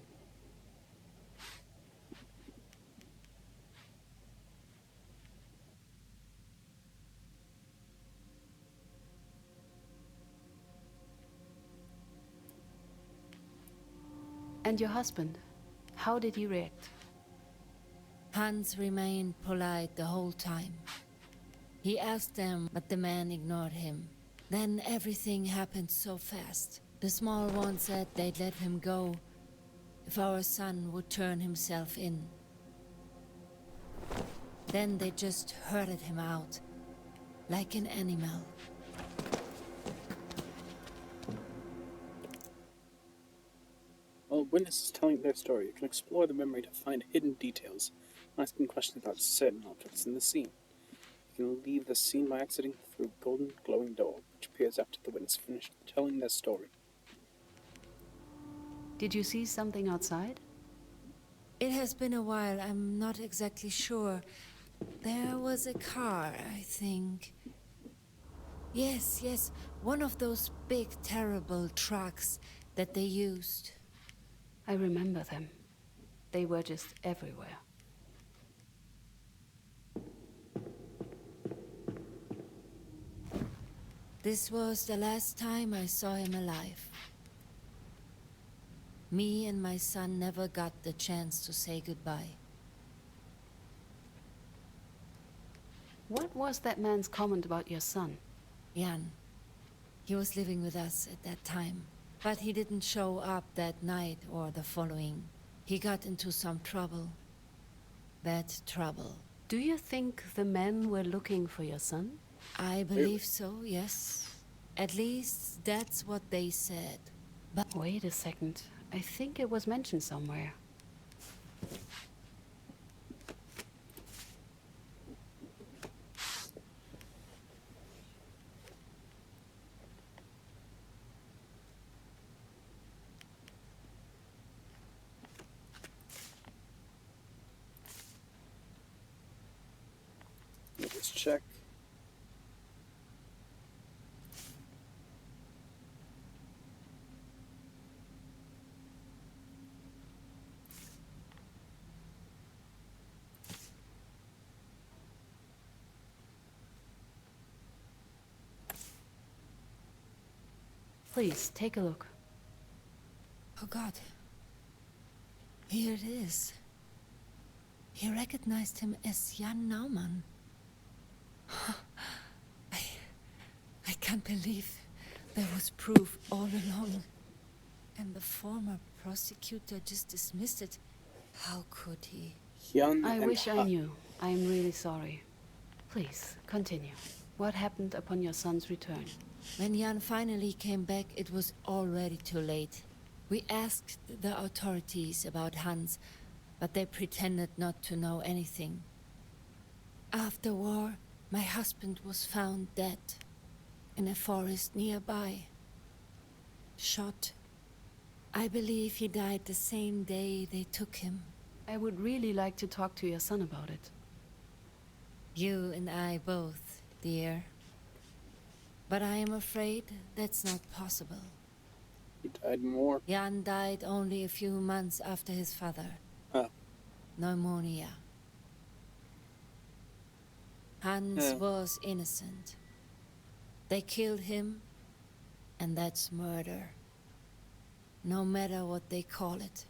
Speaker 2: And your husband? How did he react?
Speaker 8: Hans remained polite the whole time. He asked them, but the man ignored him. Then everything happened so fast. The small one said they'd let him go if our son would turn himself in. Then they just herded him out, like an animal.
Speaker 1: While witnesses telling their story, you can explore the memory to find hidden details, asking questions about certain objects in the scene. You can leave the scene by exiting through a golden glowing door, which appears after the witness finished telling their story.
Speaker 2: Did you see something outside?
Speaker 8: It has been a while, I'm not exactly sure. There was a car, I think. Yes, one of those big, terrible trucks that they used.
Speaker 2: I remember them. They were just everywhere.
Speaker 8: This was the last time I saw him alive. Me and my son never got the chance to say goodbye.
Speaker 2: What was that man's comment about your son?
Speaker 8: Jan. He was living with us at that time. But he didn't show up that night or the following. He got into some trouble. Bad trouble.
Speaker 2: Do you think the men were looking for your son?
Speaker 8: I believe so, yes. At least that's what they said. But
Speaker 2: Wait a second. I think it was mentioned somewhere.
Speaker 1: Let's check.
Speaker 2: Please, take a look.
Speaker 8: oh God. Here it is. He recognized him as Jan Naumann. I can't believe there was proof all along. And the former prosecutor just dismissed it. How could he?
Speaker 1: Hyun
Speaker 2: I
Speaker 1: and
Speaker 2: wish I
Speaker 1: Ha-
Speaker 2: knew. I am really sorry. Please, continue. What happened upon your son's return?
Speaker 8: When Jan finally came back, it was already too late. We asked the authorities about Hans, but they pretended not to know anything. After war, my husband was found dead in a forest nearby. Shot. I believe he died the same day they took him.
Speaker 2: I would really like to talk to your son about it.
Speaker 8: You and I both, dear. But I am afraid that's not possible.
Speaker 1: he died more.
Speaker 8: Jan died only a few months after his father.
Speaker 1: Oh.
Speaker 8: Pneumonia. Hans
Speaker 1: Yeah.
Speaker 8: was innocent. They killed him, and that's murder. No matter what they call it.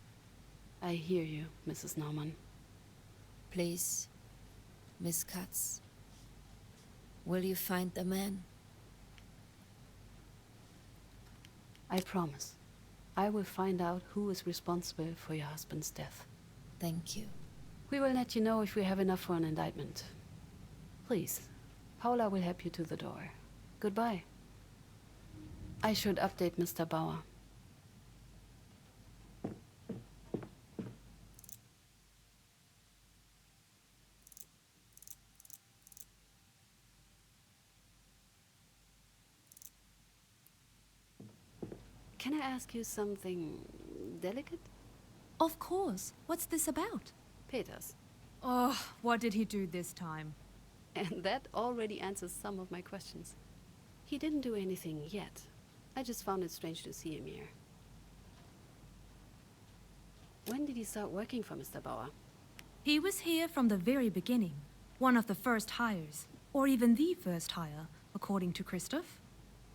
Speaker 2: I hear you, Mrs. Naumann.
Speaker 8: Please, Miss Katz. Will you find the man?
Speaker 2: I promise. I will find out who is responsible for your husband's death.
Speaker 8: Thank you.
Speaker 2: We will let you know if we have enough for an indictment. Please, Paula will help you to the door. Goodbye. I should update Mr. Bauer. Can I ask you something delicate?
Speaker 3: Of course. What's this about?
Speaker 2: Peters.
Speaker 3: Oh, what did he do this time?
Speaker 2: And that already answers some of my questions. He didn't do anything yet. I just found it strange to see him here. When did he start working for Mr. Bauer?
Speaker 3: He was here from the very beginning. One of the first hires. Or even the first hire, according to Christoph.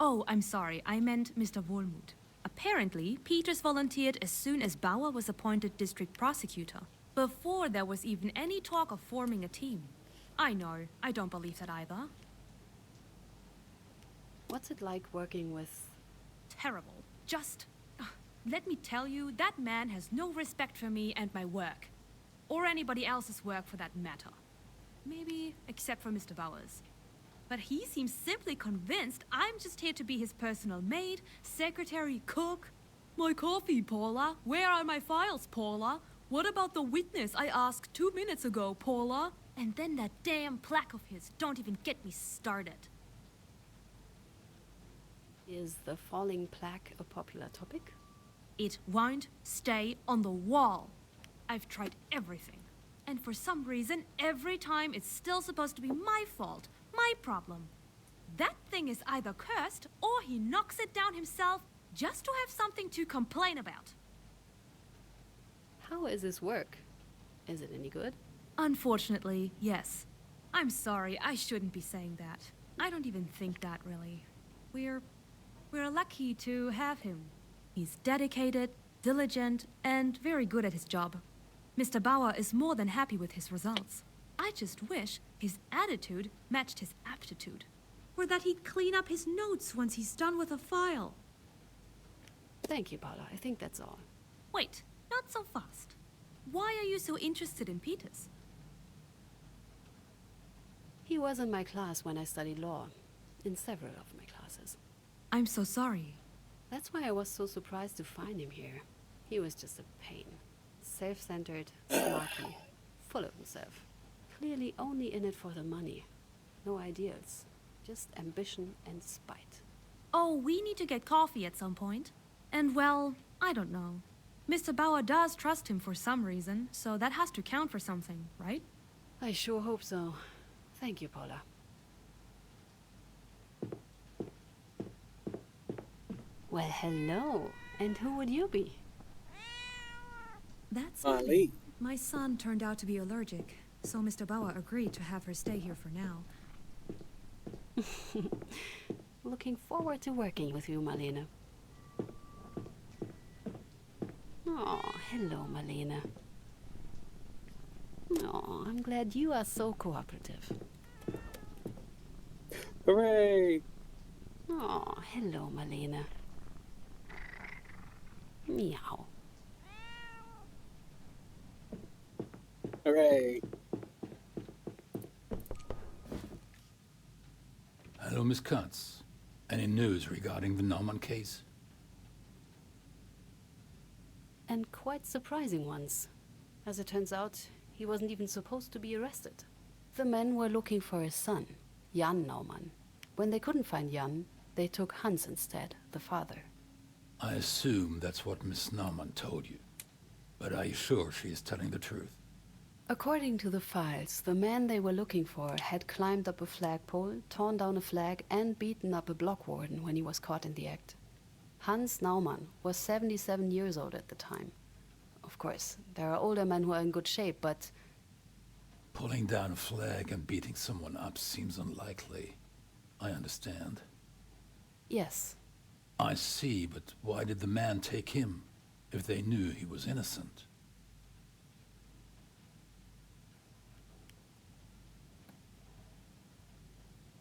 Speaker 3: Oh, I'm sorry, I meant Mr. Wohlmuth. Apparently, Peters volunteered as soon as Bauer was appointed district prosecutor, before there was even any talk of forming a team. I know, I don't believe that either.
Speaker 2: What's it like working with...
Speaker 3: Terrible. Just... let me tell you, that man has no respect for me and my work. Or anybody else's work for that matter. Maybe except for Mr. Bowers. But he seems simply convinced I'm just here to be his personal maid, secretary, cook. My coffee, Paula. Where are my files, Paula? What about the witness I asked 2 minutes ago, Paula? And then that damn plaque of his. Don't even get me started.
Speaker 2: Is the falling plaque a popular topic?
Speaker 3: It won't stay on the wall. I've tried everything. And for some reason, every time it's still supposed to be my fault, my problem. That thing is either cursed or he knocks it down himself just to have something to complain about.
Speaker 2: How is his work? Is it any good?
Speaker 3: Unfortunately, yes. I'm sorry, I shouldn't be saying that. I don't even think that, really. We're lucky to have him. He's dedicated, diligent, and very good at his job. Mr. Bauer is more than happy with his results. I just wish his attitude matched his aptitude. Or that he'd clean up his notes once he's done with a file.
Speaker 2: Thank you, Paula. I think that's all.
Speaker 3: Wait, not so fast. Why are you so interested in Peters?
Speaker 2: He was in my class when I studied law. In several of my classes.
Speaker 3: I'm so sorry.
Speaker 2: That's why I was so surprised to find him here. He was just a pain. Self-centered, snarky, full of himself. Clearly only in it for the money. No ideals. Just ambition and spite.
Speaker 3: Oh, we need to get coffee at some point. And well, I don't know. Mr. Bauer does trust him for some reason, so that has to count for something, right?
Speaker 2: I sure hope so. Thank you, Paula. Well, hello. And who would you be?
Speaker 3: That's
Speaker 1: Ali.
Speaker 3: My son turned out to be allergic, so Mr. Bauer agreed to have her stay here for now.
Speaker 2: Looking forward to working with you, Marlene. Oh, hello, Marlene. Oh, I'm glad you are so cooperative.
Speaker 1: Hooray!
Speaker 2: Oh, hello, Marlene. Meow.
Speaker 1: Hooray!
Speaker 4: Hello, Miss Katz. Any news regarding the Naumann case?
Speaker 2: And quite surprising ones. As it turns out, he wasn't even supposed to be arrested. The men were looking for his son, Jan Naumann. When they couldn't find Jan, they took Hans instead, the father.
Speaker 4: I assume that's what Miss Naumann told you. But are you sure she is telling the truth?
Speaker 2: According to the files, the man they were looking for had climbed up a flagpole, torn down a flag, and beaten up a block warden when he was caught in the act. Hans Naumann was 77 years old at the time. Of course, there are older men who are in good shape, but...
Speaker 4: Pulling down a flag and beating someone up seems unlikely. I understand.
Speaker 2: Yes.
Speaker 4: I see, but why did the man take him, if they knew he was innocent?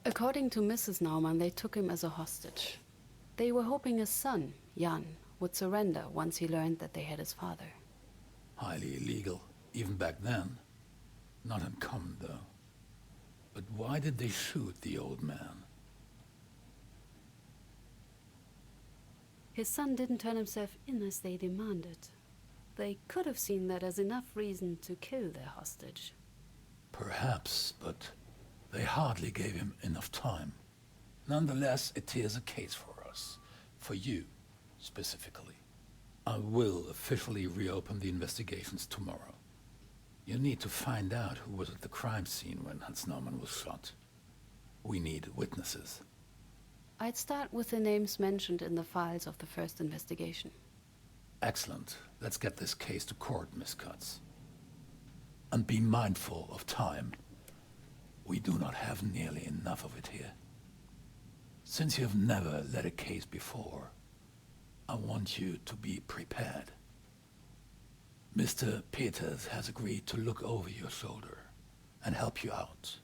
Speaker 2: According to Mrs. Naumann, they took him as a hostage. They were hoping his son, Jan, would surrender once he learned that they had his father.
Speaker 4: Highly illegal, even back then. Not uncommon, though. But why did they shoot the old man?
Speaker 2: His son didn't turn himself in as they demanded. They could have seen that as enough reason to kill their hostage.
Speaker 4: Perhaps, but they hardly gave him enough time. Nonetheless, it is a case for us, for you, specifically. I will officially reopen the investigations tomorrow. You need to find out who was at the crime scene when Hans Naumann was shot. We need witnesses.
Speaker 2: I'd start with the names mentioned in the files of the first investigation.
Speaker 4: Excellent. Let's get this case to court, Miss Cutts. And be mindful of time. We do not have nearly enough of it here. Since you have never led a case before, I want you to be prepared. Mr. Peters has agreed to look over your shoulder and help you out.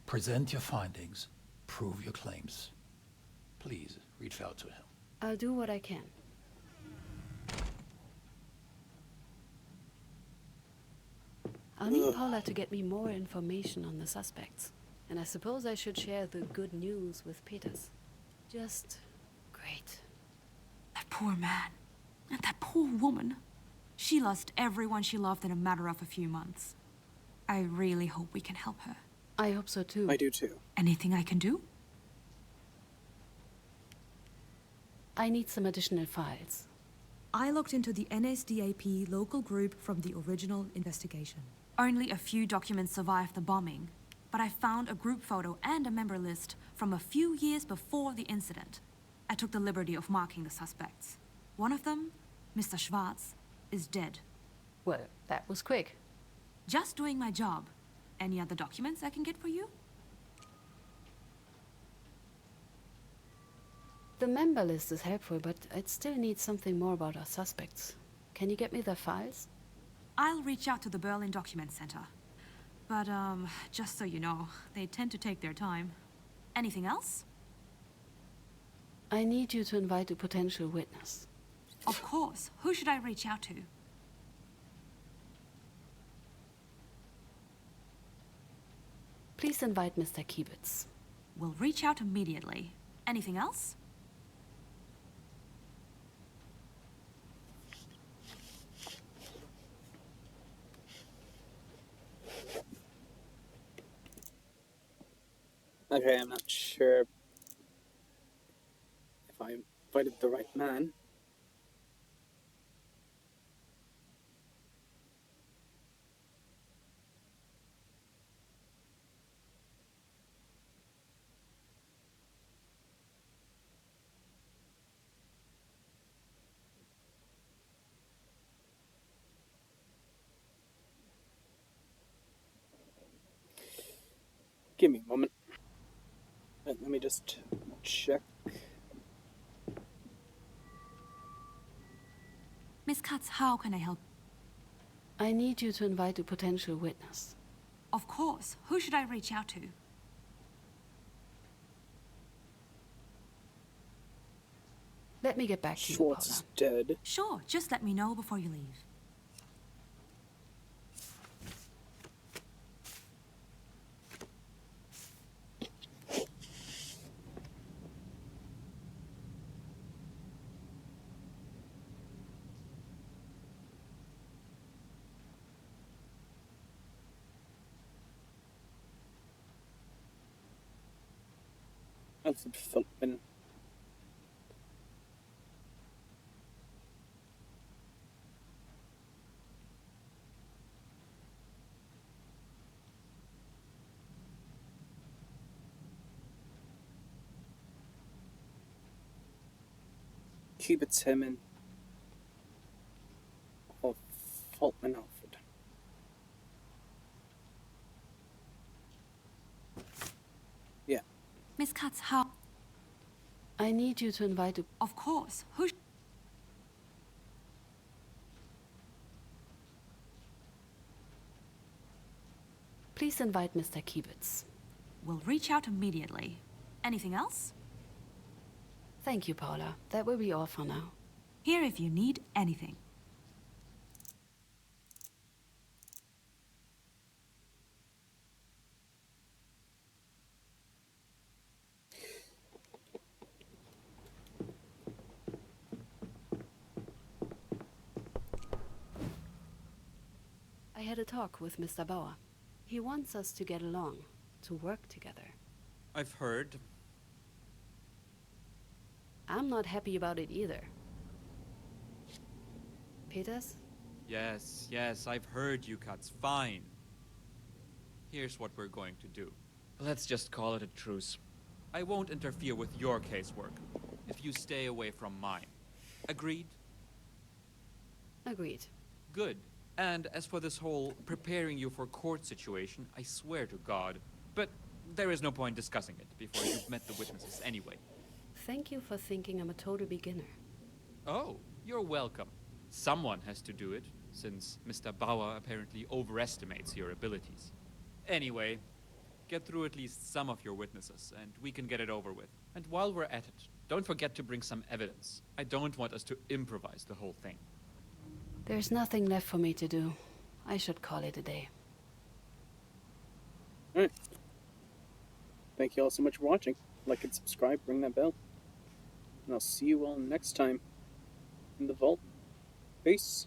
Speaker 4: Present your findings, prove your claims. Please reach out to him.
Speaker 2: I'll do what I can. I'll need Paula to get me more information on the suspects. And I suppose I should share the good news with Peters. Just great.
Speaker 3: That poor man. And that poor woman. She lost everyone she loved in a matter of a few months. I really hope we can help her.
Speaker 2: I hope so too.
Speaker 1: I do too.
Speaker 3: Anything I can do?
Speaker 2: I need some additional files.
Speaker 3: I looked into the NSDAP local group from the original investigation. Only a few documents survived the bombing, but I found a group photo and a member list from a few years before the incident. I took the liberty of marking the suspects. One of them, Mr. Schwarz, is dead.
Speaker 2: Well, that was quick.
Speaker 3: Just doing my job. Any other documents I can get for you?
Speaker 2: The member list is helpful, but I'd still need something more about our suspects. Can you get me their files?
Speaker 3: I'll reach out to the Berlin Document Center. But, just so you know, they tend to take their time. Anything else?
Speaker 2: I need you to invite a potential witness.
Speaker 3: Of course. Who should I reach out to?
Speaker 2: Please invite Mr. Kiebitz.
Speaker 3: We'll reach out immediately. Anything else?
Speaker 1: Okay, I'm not sure if I invited the right man. Give me a moment. Let me just check.
Speaker 3: Miss Katz, how can I help?
Speaker 2: I need you to invite a potential witness.
Speaker 3: Of course. Who should I reach out to?
Speaker 2: Let me get back to you,
Speaker 1: Schwartz
Speaker 2: Paula.
Speaker 1: is dead.
Speaker 3: Sure, just let me know before you leave.
Speaker 1: Alfred Feltman. Kiebitz Hemmen. Or Feltman Alfred. Yeah.
Speaker 3: Miss Katz, how?
Speaker 2: I need you to invite a...
Speaker 3: Of course. Who?
Speaker 2: Please invite Mr. Kiebitz.
Speaker 3: We'll reach out immediately. Anything else?
Speaker 2: Thank you, Paula. That will be all for now.
Speaker 3: Here if you need anything.
Speaker 2: I had a talk with Mr. Bauer. He wants us to get along, to work together.
Speaker 6: I've heard.
Speaker 2: I'm not happy about it either. Peters?
Speaker 6: Yes, yes, I've heard you, Cuts. Fine. Here's what we're going to do. Let's just call it a truce. I won't interfere with your casework if you stay away from mine. Agreed?
Speaker 2: Agreed.
Speaker 6: Good. And as for this whole preparing you for court situation, I swear to God. But there is no point discussing it before you've met the witnesses anyway.
Speaker 2: Thank you for thinking I'm a total beginner.
Speaker 6: Oh, you're welcome. Someone has to do it, since Mr. Bauer apparently overestimates your abilities. Anyway, get through at least some of your witnesses, and we can get it over with. And while we're at it, don't forget to bring some evidence. I don't want us to improvise the whole thing.
Speaker 2: There's nothing left for me to do. I should call it a day.
Speaker 1: Alright. Thank you all so much for watching. Like and subscribe, ring that bell. And I'll see you all next time in the vault. Peace.